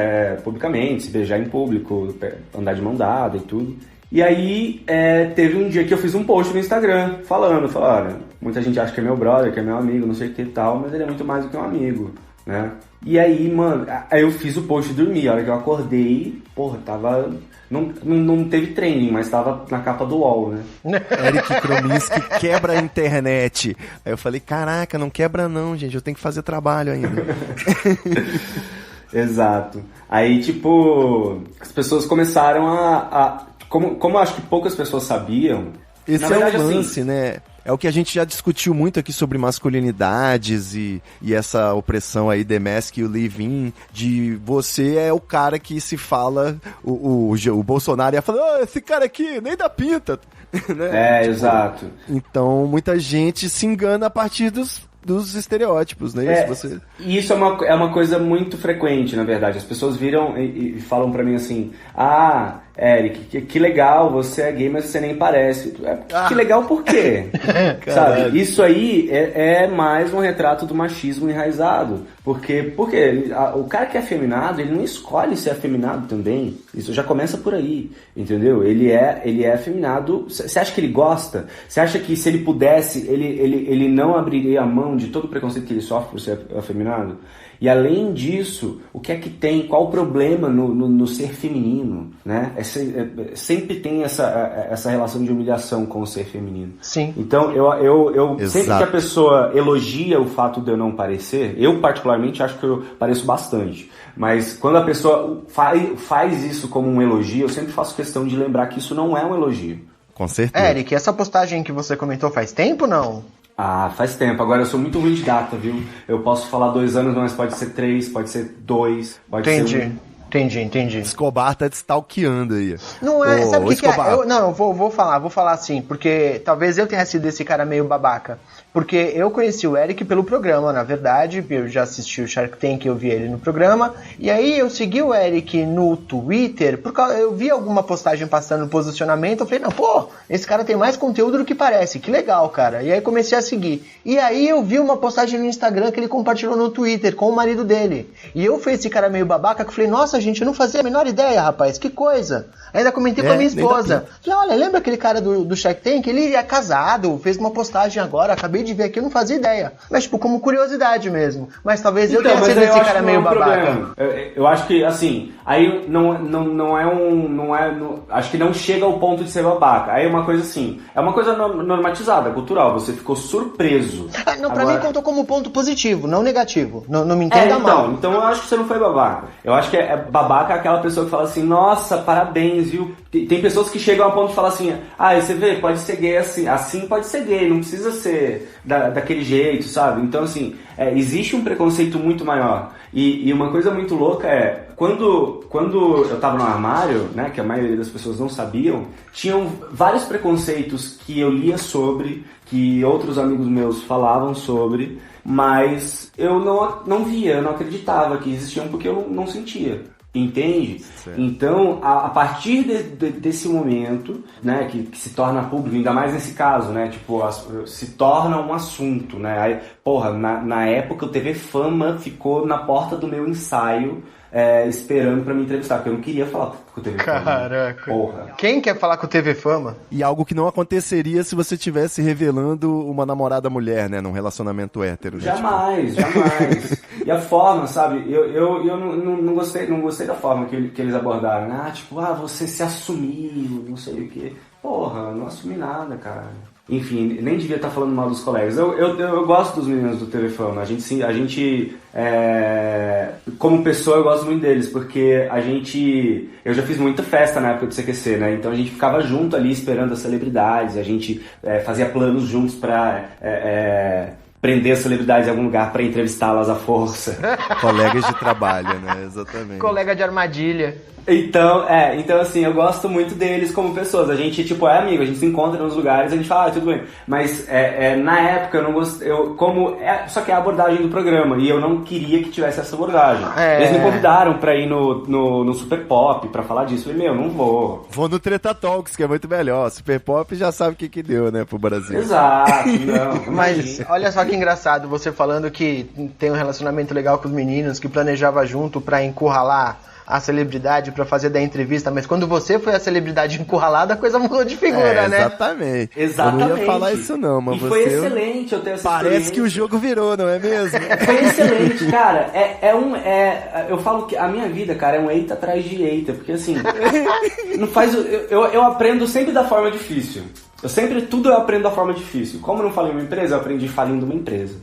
publicamente, se beijar em público, andar de mão dada e tudo. E aí teve um dia que eu fiz um post no Instagram falando, olha, muita gente acha que é meu brother, que é meu amigo, não sei o que e tal, mas ele é muito mais do que um amigo, né? E aí, mano, aí eu fiz o post e dormi. A hora que eu acordei, porra, tava... Não teve trending, mas tava na capa do UOL, né? Eric Krominski quebra a internet. Aí eu falei, caraca, não quebra não, gente, eu tenho que fazer trabalho ainda. Exato. Aí, tipo, as pessoas começaram como eu acho que poucas pessoas sabiam... Esse é o lance, né? É o que a gente já discutiu muito aqui sobre masculinidades e essa opressão aí, The Mask e o Live-In, de você é o cara que se fala, o Bolsonaro ia falar, esse cara aqui nem dá pinta. Né? Exato. Então, muita gente se engana a partir dos estereótipos, né? E isso é uma coisa muito frequente, na verdade. As pessoas viram e falam pra mim assim, Eric, que legal, você é gay, mas você nem parece. Que legal por quê? Sabe? Isso aí é mais um retrato do machismo enraizado. Porque o cara que é afeminado, ele não escolhe ser afeminado também. Isso já começa por aí, entendeu? Ele é afeminado. Você acha que ele gosta? Você acha que se ele pudesse, ele não abriria a mão de todo o preconceito que ele sofre por ser afeminado? E além disso, o que é que tem, qual o problema no ser feminino, né? Sempre tem essa relação de humilhação com o ser feminino. Sim. Então, eu sempre que a pessoa elogia o fato de eu não parecer, eu particularmente acho que eu pareço bastante, mas quando a pessoa faz isso como um elogio, eu sempre faço questão de lembrar que isso não é um elogio. Com certeza. Eric, essa postagem que você comentou faz tempo, não? Ah, faz tempo. Agora eu sou muito ruim de data, viu? Eu posso falar 2 anos, mas pode ser 3, pode ser 2, pode ser 1. Entendi. Escobar tá te stalkeando aí. Não é, sabe o que é? Eu vou falar assim, porque talvez eu tenha sido esse cara meio babaca. Porque eu conheci o Eric pelo programa, na verdade, eu já assisti o Shark Tank, eu vi ele no programa, e aí eu segui o Eric no Twitter, porque eu vi alguma postagem passando no posicionamento, eu falei, não, pô, esse cara tem mais conteúdo do que parece, que legal, cara. E aí comecei a seguir. E aí eu vi uma postagem no Instagram que ele compartilhou no Twitter com o marido dele. E eu fui esse cara meio babaca que eu falei, nossa, gente, eu não fazia a menor ideia, rapaz, que coisa. Ainda comentei com a minha esposa. Falei, olha, lembra aquele cara do Shark Tank? Ele é casado, fez uma postagem agora, acabei de ver aqui, eu não fazia ideia. Mas, tipo, como curiosidade mesmo. Mas talvez eu tenha sido esse cara meio babaca. Eu acho que, assim, aí acho que não chega ao ponto de ser babaca. Aí é uma coisa assim, é uma coisa normatizada, cultural. Você ficou surpreso. Não, pra mim contou como ponto positivo, não negativo. Não me entenda mal. Então eu acho que você não foi babaca. Eu acho que babaca é aquela pessoa que fala assim, nossa, parabéns, viu? Tem pessoas que chegam ao ponto de falar assim, você vê, pode ser gay assim pode ser gay, não precisa ser daquele jeito, sabe? Então, assim, existe um preconceito muito maior. E uma coisa muito louca é, quando eu tava no armário, né, que a maioria das pessoas não sabiam, tinham vários preconceitos que eu lia sobre, que outros amigos meus falavam sobre, mas eu não via, eu não acreditava que existiam porque eu não sentia. Entende? Certo. Então, a partir desse momento, né, que se torna público, ainda mais nesse caso, né, tipo, se torna um assunto, né, aí, porra, na época o TV Fama ficou na porta do meu ensaio, esperando pra me entrevistar, porque eu não queria falar com o TV Fama. Caraca. Porra. Quem quer falar com o TV Fama? E algo que não aconteceria se você estivesse revelando uma namorada mulher, né, num relacionamento hétero. Jamais. E a forma, sabe, eu não gostei da forma que eles abordaram, né? Tipo, você se assumiu, não sei o quê. Porra, não assumi nada, cara. Enfim, nem devia estar falando mal dos colegas. Eu gosto dos meninos do TV Fama. A gente como pessoa, eu gosto muito deles, porque eu já fiz muita festa na época do CQC, né? Então a gente ficava junto ali esperando as celebridades, a gente fazia planos juntos pra prender as celebridades em algum lugar pra entrevistá-las à força. Colegas de trabalho, né? Exatamente. Colega de armadilha. Então assim, eu gosto muito deles como pessoas. A gente, tipo, é amigo, a gente se encontra nos lugares, a gente fala, tudo bem. Mas na época eu não gostei, só que é a abordagem do programa, e eu não queria que tivesse essa abordagem. Eles me convidaram pra ir no Super Pop pra falar disso. Eu falei, não vou. Vou no Treta Talks, que é muito melhor. Super Pop já sabe o que deu, né, pro Brasil. Exato, não. Mas olha só que engraçado, você falando que tem um relacionamento legal com os meninos, que planejava junto pra encurralar a celebridade pra fazer da entrevista, mas quando você foi a celebridade encurralada, a coisa mudou de figura, né? Exatamente. Eu não ia falar isso não, mas você... foi excelente eu ter essa Parece que o jogo virou, não é mesmo? Foi excelente, cara. Eu falo que a minha vida, cara, é um eita atrás de eita, porque assim, não faz... Eu aprendo sempre da forma difícil. Tudo eu aprendo da forma difícil. Como eu não falei em uma empresa, eu aprendi falindo uma empresa.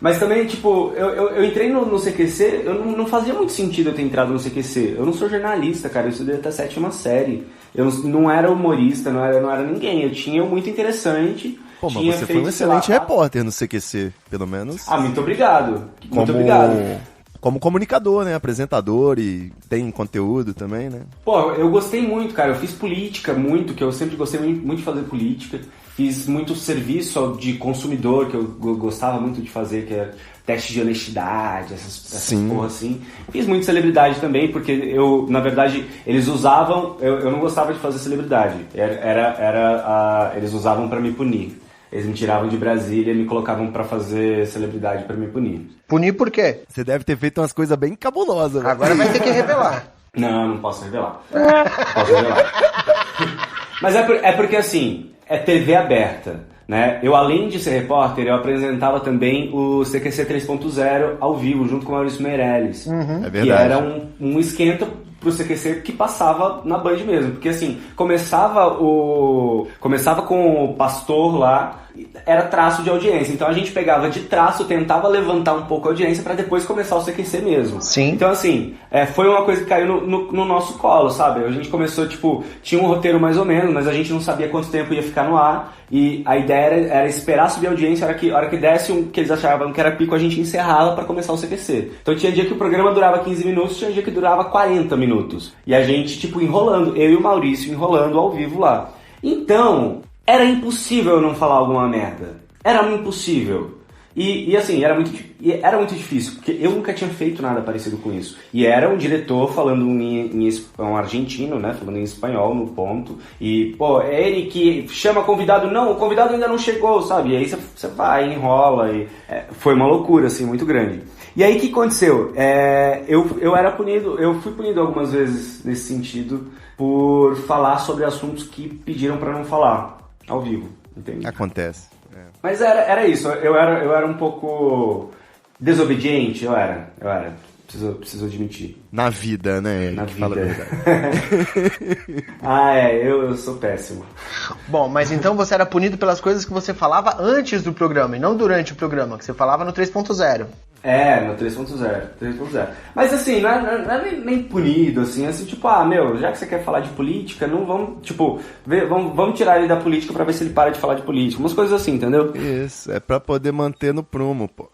Mas também, tipo, eu entrei no CQC, não fazia muito sentido eu ter entrado no CQC. Eu não sou jornalista, cara, eu estudei até a 7ª série. Eu não era humorista, não era ninguém. Eu tinha muito interessante. Pô, mas você foi um excelente repórter no CQC, pelo menos. Muito obrigado. Muito obrigado. Como comunicador, né? Apresentador e tem conteúdo também, né? Pô, eu gostei muito, cara. Eu fiz política muito, que eu sempre gostei muito de fazer política. Fiz muito serviço de consumidor, que eu gostava muito de fazer, que é teste de honestidade, essas porra assim. Fiz muito celebridade também, porque na verdade, eles usavam... Eu não gostava de fazer celebridade. Eles usavam pra me punir. Eles me tiravam de Brasília e me colocavam pra fazer celebridade pra me punir. Punir por quê? Você deve ter feito umas coisas bem cabulosas. Né? Agora vai ter que revelar. Não posso revelar. Mas é porque assim, é TV aberta. né? Eu, além de ser repórter, eu apresentava também o CQC 3.0 ao vivo, junto com o Maurício Meirelles. É verdade. Que era um esquenta pro CQC que passava na Band mesmo. Porque assim, começava com o Pastor lá, era traço de audiência. Então a gente pegava de traço, tentava levantar um pouco a audiência pra depois começar o CQC mesmo. Sim. Então assim, foi uma coisa que caiu no nosso colo, sabe? A gente começou, tipo, tinha um roteiro mais ou menos, mas a gente não sabia quanto tempo ia ficar no ar. E a ideia era esperar subir a audiência, a hora que desse que eles achavam que era pico, a gente encerrava pra começar o CQC. Então tinha dia que o programa durava 15 minutos, tinha dia que durava 40 minutos. E a gente, tipo, enrolando, eu e o Maurício enrolando ao vivo lá. Então, era impossível eu não falar alguma merda. Era impossível. E assim, era muito difícil, porque eu nunca tinha feito nada parecido com isso. E era um diretor falando um argentino, né, falando em espanhol no ponto. E, pô, é ele que chama convidado. Não, o convidado ainda não chegou, sabe? E aí você vai, enrola. Foi uma loucura, assim, muito grande. E aí o que aconteceu? Eu fui punido algumas vezes nesse sentido por falar sobre assuntos que pediram pra não falar ao vivo, entende? Acontece. Mas era isso, eu era um pouco desobediente, eu era. Preciso admitir. Na vida, né? Na vida. Fala a verdade. Eu sou péssimo. Bom, mas então você era punido pelas coisas que você falava antes do programa e não durante o programa, que você falava no 3.0. No 3.0. Mas assim, não é nem punido, assim, tipo, já que você quer falar de política, não vamos, tipo, vamos tirar ele da política pra ver se ele para de falar de política, umas coisas assim, entendeu? Isso, é pra poder manter no prumo, pô.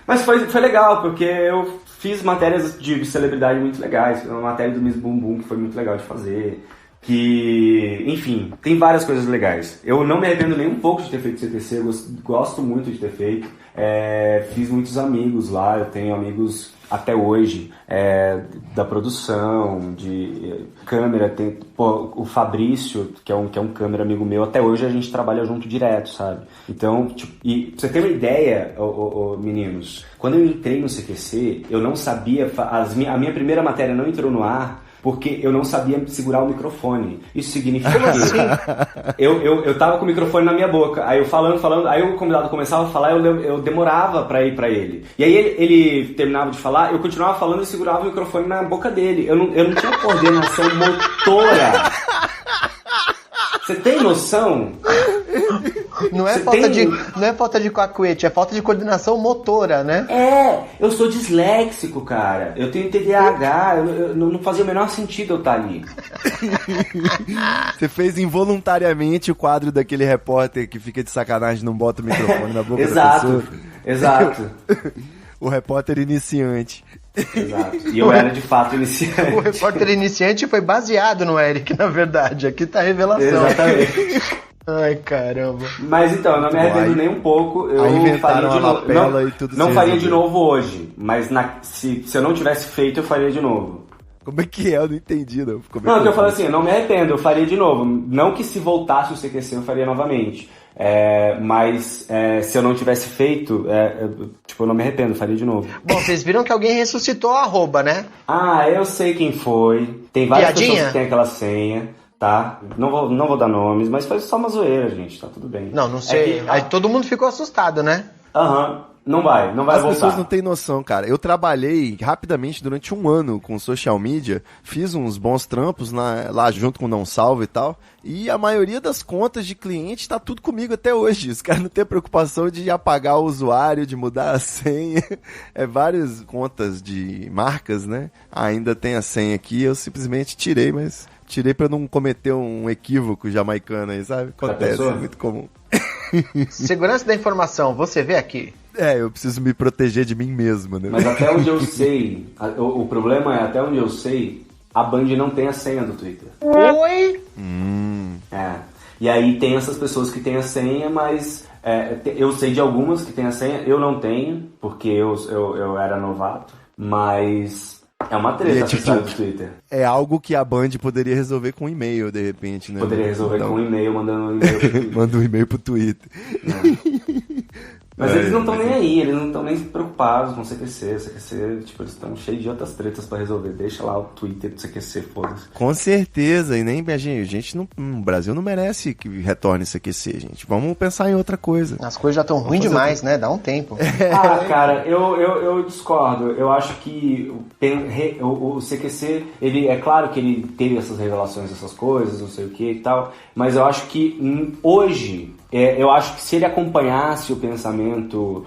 Mas foi legal, porque eu fiz matérias de celebridade muito legais, uma matéria do Miss Bumbum que foi muito legal de fazer, que, enfim, tem várias coisas legais. Eu não me arrependo nem um pouco de ter feito CTC, eu gosto muito de ter feito. Fiz muitos amigos lá, eu tenho amigos até hoje da produção, de câmera, tem o Fabrício, que é um câmera amigo meu, até hoje a gente trabalha junto direto, sabe? Então, tipo, e pra você ter uma ideia, meninos, quando eu entrei no CQC, eu não sabia, a minha primeira matéria não entrou no ar, porque eu não sabia segurar o microfone. Isso significa que eu tava com o microfone na minha boca, aí eu falando, aí o convidado começava a falar, eu demorava pra ir pra ele. E aí ele terminava de falar, eu continuava falando e segurava o microfone na boca dele. Eu não tinha coordenação motora. Você tem noção? Não é falta de cacuete, é falta de coordenação motora, né? Eu sou disléxico, cara. Eu tenho TDAH, eu não fazia o menor sentido eu estar ali. Você fez involuntariamente o quadro daquele repórter que fica de sacanagem e não bota o microfone na boca da pessoa. Exato. O repórter iniciante. Exato. E eu era de fato iniciante. O repórter iniciante foi baseado no Eric, na verdade. Aqui tá a revelação. Exatamente. Ai, caramba. Mas então, eu não me arrependo nem um pouco. Eu faria de novo. Não faria de novo hoje. Mas se eu não tivesse feito, eu faria de novo. Como é que é? Eu não entendi, não. Não, que eu falo assim, eu não me arrependo, eu faria de novo. Não que se voltasse o CQC, eu faria novamente. Mas se eu não tivesse feito, eu não me arrependo, faria de novo. Bom, vocês viram que alguém ressuscitou a arroba, né? Eu sei quem foi. Tem várias pessoas que têm aquela senha, tá? Não vou dar nomes, mas foi só uma zoeira, gente, tá tudo bem. Não sei. Aí todo mundo ficou assustado, né? Não vai voltar. As pessoas não têm noção, cara. Eu trabalhei rapidamente durante 1 ano com social media, fiz uns bons trampos lá junto com o Não Salvo e tal, e a maioria das contas de cliente tá tudo comigo até hoje. Os caras não têm preocupação de apagar o usuário, de mudar a senha. Várias contas de marcas, né? Ainda tem a senha aqui, eu simplesmente tirei, mas tirei pra não cometer um equívoco jamaicano aí, sabe? Acontece, é muito comum. Segurança da informação, você vê aqui. Eu preciso me proteger de mim mesmo, né? Mas até onde eu sei, o problema é, até onde eu sei, a Band não tem a senha do Twitter. Oi? E aí tem essas pessoas que têm a senha, mas eu sei de algumas que têm a senha, eu não tenho, porque eu era novato, mas é uma treta acessar do Twitter. É algo que a Band poderia resolver com um e-mail, de repente, né? Poderia resolver com um e-mail, mandando um e-mail pro Twitter. Manda um e-mail pro Twitter. Mas eles não estão nem aí, eles não estão nem preocupados com o CQC. O CQC, tipo, eles estão cheios de outras tretas pra resolver. Deixa lá o Twitter do CQC, foda-se. Com certeza, e nem, gente, no Brasil não merece que retorne o CQC, gente. Vamos pensar em outra coisa. As coisas já estão ruins demais, né? Dá um tempo. Cara, eu discordo. Eu acho que o CQC, ele, é claro que ele teve essas revelações, essas coisas, não sei o que e tal, mas eu acho que hoje... eu acho que se ele acompanhasse o pensamento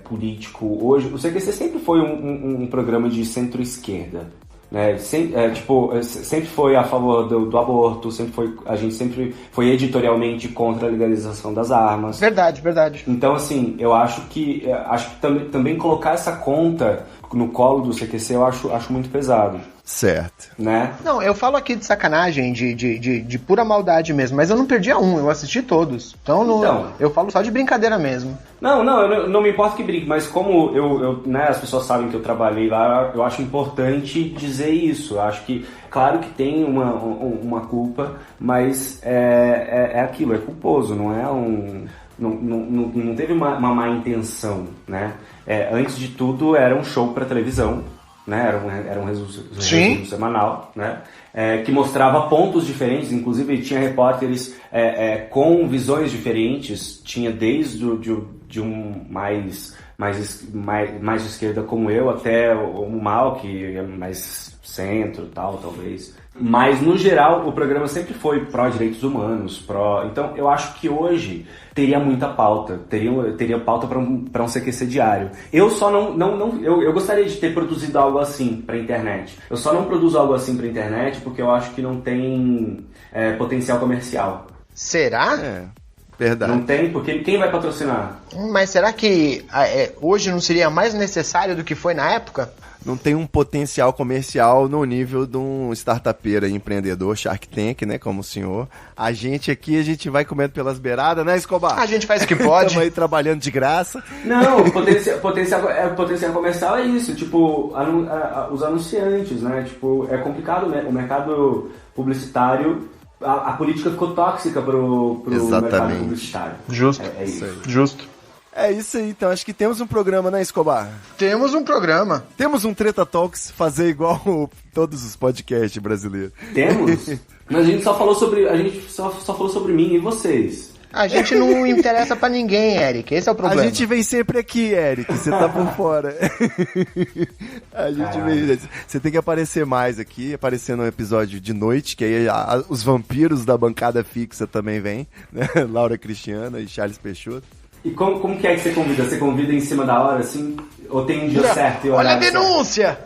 político hoje, o CQC sempre foi um programa de centro-esquerda, né? Sempre foi a favor do aborto, a gente sempre foi editorialmente contra a legalização das armas. Verdade. Então, assim, eu acho que também colocar essa conta no colo do CQC eu acho muito pesado. Certo. Né? Não, eu falo aqui de sacanagem, de pura maldade mesmo, mas eu não perdi eu assisti todos. Então, eu falo só de brincadeira mesmo. Eu não me importo que brinque, mas como as pessoas sabem que eu trabalhei lá, eu acho importante dizer isso. Eu acho que, claro que tem uma culpa, mas é aquilo, é culposo, não é não teve uma má intenção, né? Antes de tudo, era um show para televisão, né? Era um resumo semanal, né? Que mostrava pontos diferentes, inclusive tinha repórteres com visões diferentes, tinha desde de um mais de esquerda como eu, até o Mal, que é mais centro, talvez. Mas, no geral, o programa sempre foi pró-direitos humanos, Então, eu acho que hoje teria muita pauta, teria pauta para um CQC diário. Eu só eu gostaria de ter produzido algo assim pra internet. Eu só não produzo algo assim pra internet porque eu acho que não tem potencial comercial. Será? Verdade. Não tem, porque quem vai patrocinar? Mas será que hoje não seria mais necessário do que foi na época? Não tem um potencial comercial no nível de um startupeiro empreendedor, Shark Tank, né, como o senhor. A gente vai comendo pelas beiradas, né, Escobar? A gente faz o que pode. Estamos aí trabalhando de graça. Não, potencial comercial é isso, tipo, os anunciantes, né, tipo, é complicado, né, o mercado publicitário, a política ficou tóxica pro mercado publicitário. Justo. É isso. Justo. É isso aí, então. Acho que temos um programa, né, Escobar? Temos um programa. Temos um Treta Talks, fazer igual todos os podcasts brasileiros. Temos? Mas a gente só falou sobre mim e vocês. A gente não interessa pra ninguém, Eric. Esse é o problema. A gente vem sempre aqui, Eric. Você tá por fora. A gente vem. Você tem que aparecer mais aqui, aparecer no episódio de noite, que aí os vampiros da bancada fixa também vêm, né? Laura Cristiana e Charles Peixoto. E como que é que você convida? Você convida em cima da hora, assim? Ou tem um dia certo e olha a denúncia!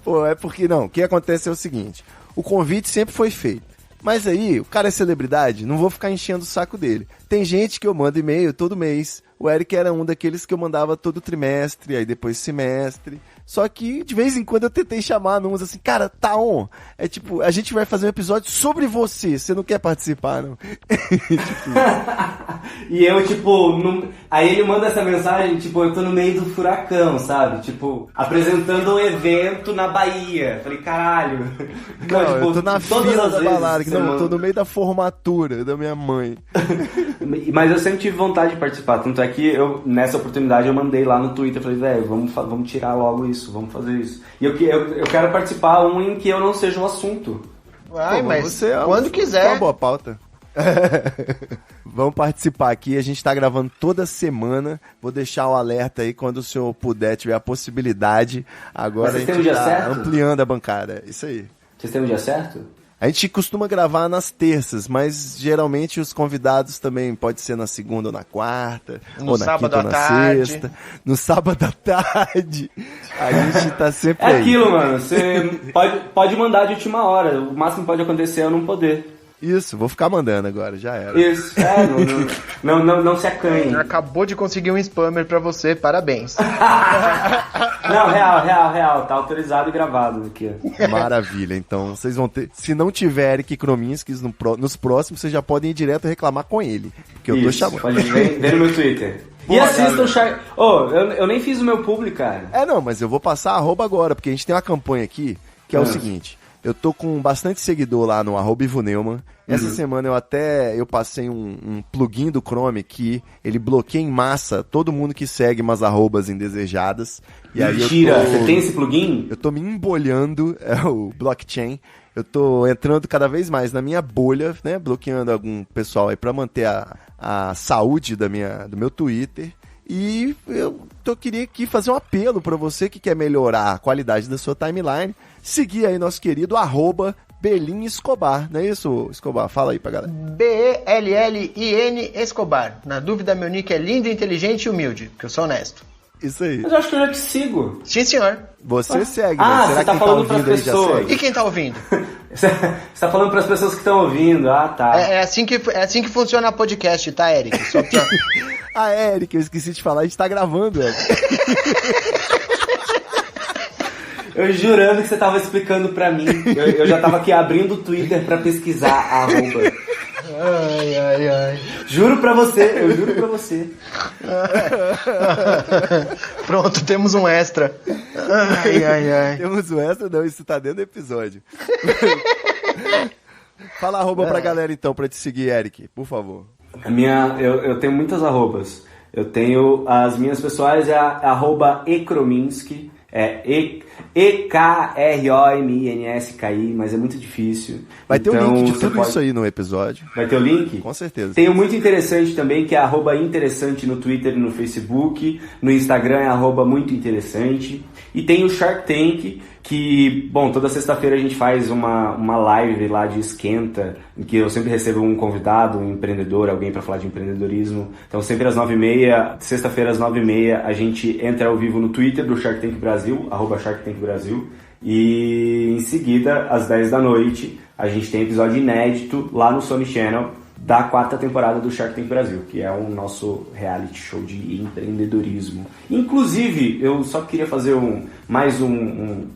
Pô, é porque não. O que acontece é o seguinte. O convite sempre foi feito. Mas aí, o cara é celebridade, não vou ficar enchendo o saco dele. Tem gente que eu mando e-mail todo mês. O Eric era um daqueles que eu mandava todo trimestre, aí depois semestre. Só que, de vez em quando, eu tentei chamar uns assim, cara, tá on. É tipo, a gente vai fazer um episódio sobre você não quer participar, não? E eu, tipo, aí ele manda essa mensagem, tipo, eu tô no meio do furacão, sabe? Tipo, apresentando um evento na Bahia. Falei, caralho. Não, tipo, eu tô na fila da balada, eu tô no meio da formatura da minha mãe. Mas eu sempre tive vontade de participar, tanto é que nessa oportunidade eu mandei lá no Twitter, falei, velho, vamos tirar logo isso, vamos fazer isso. E eu quero participar em que eu não seja o assunto. Mas você quando quiser. Uma boa pauta. Vamos participar aqui, a gente tá gravando toda semana. Vou deixar o alerta aí quando o senhor puder, tiver a possibilidade. Agora a gente tá ampliando a bancada. Isso aí. Vocês têm um dia certo? A gente costuma gravar nas terças, mas geralmente os convidados também pode ser na segunda ou na quarta, ou na quinta ou na sexta. No sábado à tarde. A gente tá sempre aí. É aquilo, mano. Você pode mandar de última hora. O máximo que pode acontecer é eu não poder. Isso, vou ficar mandando agora, já era. Isso, não se acanhe. Acabou de conseguir um spammer pra você, parabéns. Não, real, tá autorizado e gravado aqui. Maravilha, então vocês vão ter, se não tiver Eric Krominskis nos próximos, vocês já podem ir direto reclamar com ele, porque eu tô chamando. Pode ver no meu Twitter. E assista o Shark... eu nem fiz o meu publi, cara. Não, mas eu vou passar @ agora, porque a gente tem uma campanha aqui, que é o seguinte... Eu tô com bastante seguidor lá no @IvoNeumann. Essa semana eu passei um plugin do Chrome que ele bloqueia em massa todo mundo que segue umas arrobas indesejadas. E mentira, aí você tem esse plugin? Eu tô me embolhando, o blockchain. Eu tô entrando cada vez mais na minha bolha, né? Bloqueando algum pessoal aí pra manter a saúde do meu Twitter. E eu queria aqui fazer um apelo pra você que quer melhorar a qualidade da sua timeline. Seguir aí nosso querido @Belin Escobar, não é isso, Escobar? Fala aí pra galera. BELLIN Escobar. Na dúvida, meu nick é lindo, inteligente e humilde, porque eu sou honesto. Isso aí. Mas eu acho que eu já te sigo. Sim, senhor. Você segue, né? Será você tá falando pras pessoas. E quem tá ouvindo? Você tá falando pras pessoas que estão ouvindo. Ah, tá. É assim que funciona podcast, tá, Eric? Só pra... Eric, eu esqueci de falar, a gente tá gravando, Eric. Eu jurando que você tava explicando pra mim. Eu já tava aqui abrindo o Twitter pra pesquisar a arroba. Ai. Juro pra você. Pronto, temos um extra. Ai. Temos um extra? Não, isso tá dentro do episódio. Fala arroba pra galera então, pra te seguir, Eric, por favor. Eu tenho muitas arrobas. Eu tenho as minhas pessoais, é a @Ekrominski. EKROMINSKI, mas é muito difícil. Vai ter o link de tudo isso aí no episódio. Vai ter o link? Com certeza. Tem o Muito Interessante também, que é @interessante no Twitter e no Facebook. No Instagram é @muitointeressante. E tem o Shark Tank, que, bom, toda sexta-feira a gente faz uma live lá de esquenta, em que eu sempre recebo um convidado, um empreendedor, alguém para falar de empreendedorismo. Então sempre às 9h30, sexta-feira às 9h30, a gente entra ao vivo no Twitter do Shark Tank Brasil, @Shark Tank Brasil. E em seguida, às 10 da noite, a gente tem episódio inédito lá no Sony Channel da 4ª temporada do Shark Tank Brasil, que é o nosso reality show de empreendedorismo. Inclusive, eu só queria fazer mais um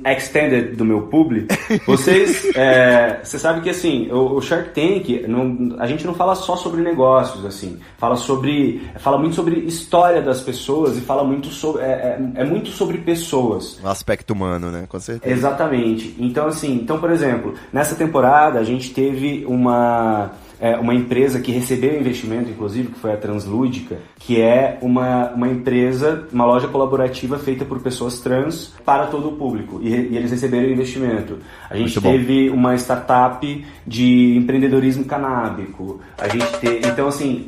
extended do meu publi. Você sabe que assim, o Shark Tank, a gente não fala só sobre negócios, assim, fala muito sobre história das pessoas e fala muito sobre muito sobre pessoas. O aspecto humano, né? Com certeza. Exatamente. Então assim, por exemplo, nessa temporada a gente teve uma empresa que recebeu investimento, inclusive, que foi a Translúdica, que é uma empresa, uma loja colaborativa feita por pessoas trans para todo o público, e eles receberam investimento. A gente teve uma startup de empreendedorismo canábico. Então, assim,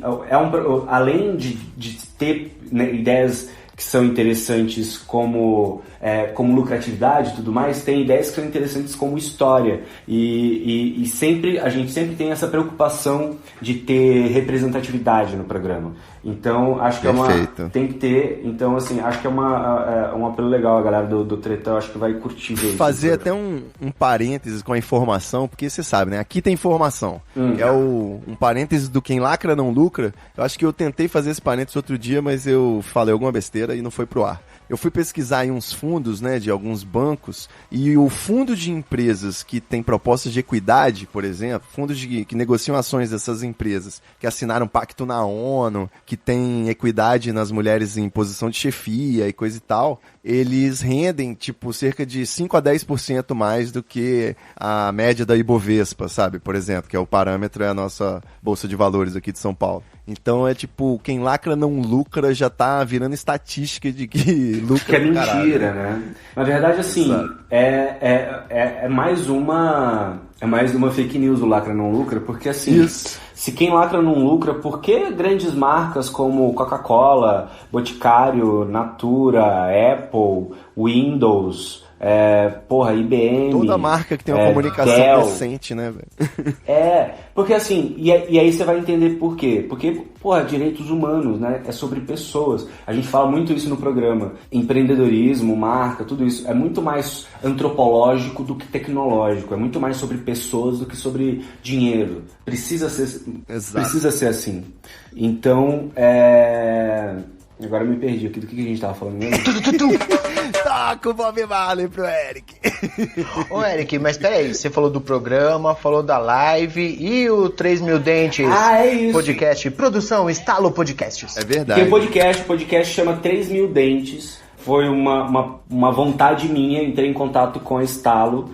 além de ter, né, ideias que são interessantes como lucratividade e tudo mais, tem ideias que são interessantes como história. E a gente sempre tem essa preocupação de ter representatividade no programa. Então, acho que tem que ter. Então, assim, acho que é um apelo legal, a galera do Tretão, acho que vai curtir ver isso. Fazer até um parênteses com a informação, porque você sabe, né? Aqui tem informação. É um parênteses do quem lacra não lucra. Eu acho que eu tentei fazer esse parênteses outro dia, mas eu falei alguma besteira e não foi pro ar. Eu fui pesquisar em uns fundos, né, de alguns bancos, e o fundo de empresas que tem propostas de equidade, por exemplo, fundos que negociam ações dessas empresas, que assinaram pacto na ONU, que tem equidade nas mulheres em posição de chefia e coisa e tal, eles rendem, tipo, cerca de 5 a 10% mais do que a média da Ibovespa, sabe? Por exemplo, que é o parâmetro, é a nossa Bolsa de Valores aqui de São Paulo. Então é tipo, quem lacra não lucra já tá virando estatística de que lucra. Que é mentira, né? Na verdade, assim, é mais uma fake news do lacra não lucra, porque assim, se quem lacra não lucra, por que grandes marcas como Coca-Cola, Boticário, Natura, Apple, Windows, IBM... Toda marca que tem uma comunicação Dell, decente, né, velho? Porque assim, e aí você vai entender por quê. Porque, direitos humanos, né? É sobre pessoas. A gente fala muito isso no programa. Empreendedorismo, marca, tudo isso é muito mais antropológico do que tecnológico. É muito mais sobre pessoas do que sobre dinheiro. Precisa ser assim. Então, agora eu me perdi aqui do que a gente tava falando mesmo. Toca o Bob Marley pro Eric. Ô, Eric, mas peraí, você falou do programa, falou da live e o 3.000 Dentes podcast, produção Estalo Podcasts. É verdade. Tem podcast chama 3.000 Dentes, foi uma vontade minha, entrei em contato com a Estalo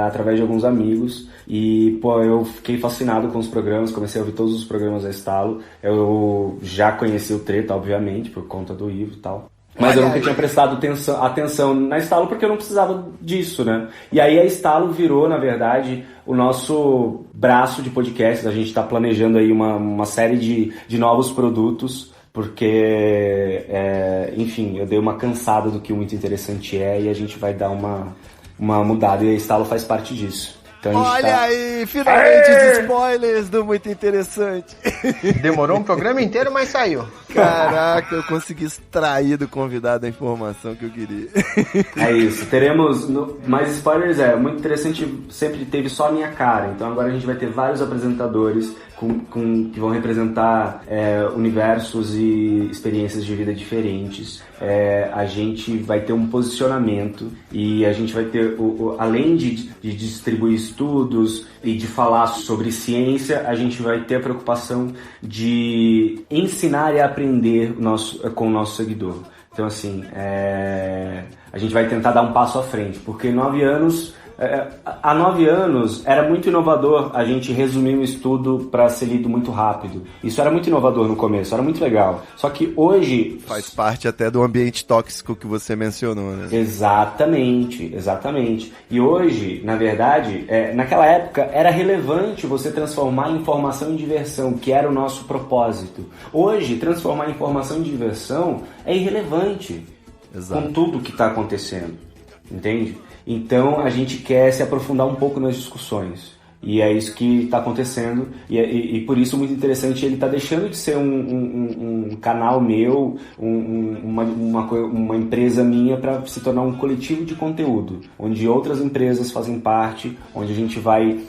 através de alguns amigos e, pô, eu fiquei fascinado com os programas, comecei a ouvir todos os programas da Estalo. Eu já conheci o Treta, obviamente, por conta do Ivo e tal. Mas eu nunca tinha prestado atenção na Estalo porque eu não precisava disso, né? E aí a Estalo virou, na verdade, o nosso braço de podcasts. A gente está planejando aí uma série de novos produtos, porque, enfim, eu dei uma cansada do que o Muito Interessante e a gente vai dar uma mudada e a Estalo faz parte disso. Então, olha aí, finalmente os spoilers do Muito Interessante. Demorou um programa inteiro, mas saiu. Caraca, eu consegui extrair do convidado a informação que eu queria. É isso, teremos mais spoilers. Muito Interessante sempre teve só a minha cara, então agora a gente vai ter vários apresentadores que vão representar universos e experiências de vida diferentes. A gente vai ter um posicionamento e a gente vai ter, além de distribuir estudos e de falar sobre ciência, a gente vai ter a preocupação de ensinar e aprender com o nosso seguidor. Então, assim, a gente vai tentar dar um passo à frente, porque 9 anos... Há 9 anos era muito inovador a gente resumir um estudo para ser lido muito rápido. Isso era muito inovador no começo, era muito legal. Só que hoje... Faz parte até do ambiente tóxico que você mencionou, né? Exatamente. E hoje, na verdade, naquela época era relevante você transformar informação em diversão, que era o nosso propósito. Hoje, transformar informação em diversão é irrelevante. Exato. Com tudo que está acontecendo, entende? Então a gente quer se aprofundar um pouco nas discussões e é isso que está acontecendo e por isso Muito Interessante, ele está deixando de ser um canal meu, uma empresa minha, para se tornar um coletivo de conteúdo, onde outras empresas fazem parte, onde a gente vai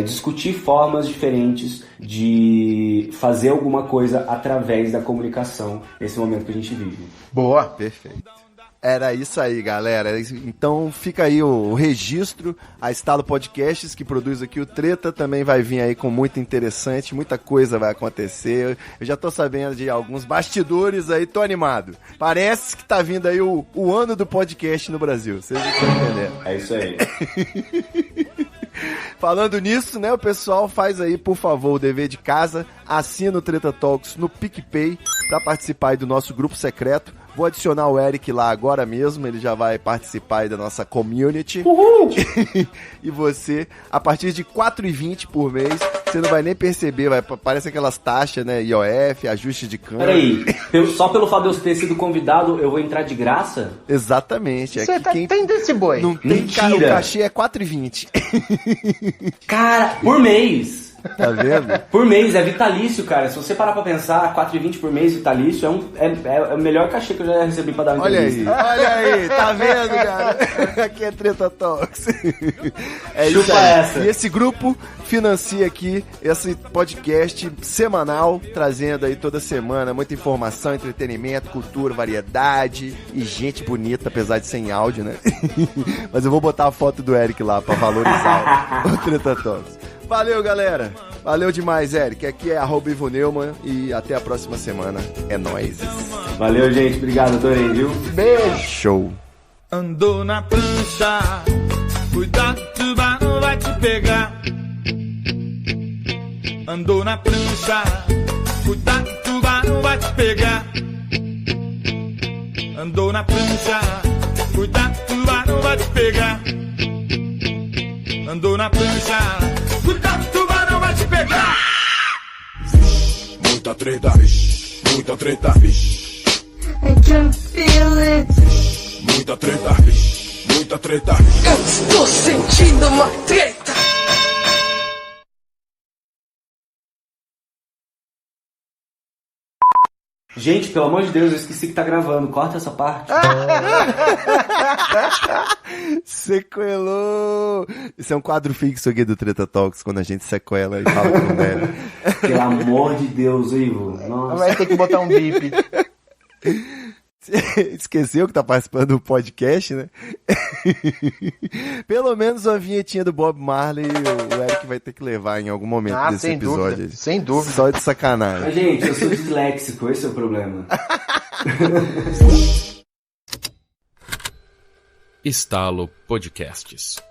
discutir formas diferentes de fazer alguma coisa através da comunicação nesse momento que a gente vive. Boa, perfeito. Era isso aí, galera. Então fica aí o registro. A Estalo Podcasts, que produz aqui o Treta, também vai vir aí com Muito Interessante. Muita coisa vai acontecer. Eu já tô sabendo de alguns bastidores aí, tô animado. Parece que tá vindo aí o ano do podcast no Brasil. Vocês estão entendendo. É isso aí. Falando nisso, né, o pessoal faz aí, por favor, o dever de casa. Assina o Treta Talks no PicPay para participar aí do nosso grupo secreto. Vou adicionar o Eric lá agora mesmo, ele já vai participar aí da nossa community. Uhul! E você, a partir de R$4,20 por mês, você não vai nem perceber, parece aquelas taxas, né, IOF, ajuste de câmbio. Peraí, só pelo fato de eu ter sido convidado, eu vou entrar de graça? Exatamente. Você tem desse boi? Não tem. Mentira. O cachê é R$4,20. Cara, por mês. Tá vendo? Por mês, é vitalício, cara. Se você parar pra pensar, R$4,20 por mês vitalício é o melhor cachê que eu já recebi pra dar uma entrevista. Olha aí, tá vendo, cara? Aqui é Treta Talks. É Chupa isso aí. essa. E esse grupo financia aqui esse podcast semanal, trazendo aí toda semana muita informação, entretenimento, cultura, variedade e gente bonita, apesar de ser em áudio, né? Mas eu vou botar a foto do Eric lá pra valorizar o Treta Talks. Valeu, galera. Valeu demais, Eric. Aqui é @IvoNeumann e até a próxima semana. É nóis. Valeu, gente. Obrigado, adorei, viu? Beijo. Show. Andou na prancha, cuidado, tubarão vai te pegar. Andou na prancha, cuidado, tubarão vai te pegar. Andou na prancha, cuidado, tubarão vai te pegar. Andou na prancha, cuidado, tubarão vai te pegar. Muita treta, muita treta. I can feel it. Muita treta, muita treta. Eu estou sentindo uma treta. Gente, pelo amor de Deus, eu esqueci que tá gravando. Corta essa parte. Sequelou! Isso é um quadro fixo aqui do Treta Talks, quando a gente sequela e fala com o velho. Pelo amor de Deus, Ivo. Nossa. Vai ter que botar um bip. Esqueceu que tá participando do podcast, né? Pelo menos a vinhetinha do Bob Marley o Eric vai ter que levar em algum momento desse episódio. Dúvida, sem dúvida. Só de sacanagem. Mas, gente, eu sou disléxico, esse é o problema. Estalo Podcasts.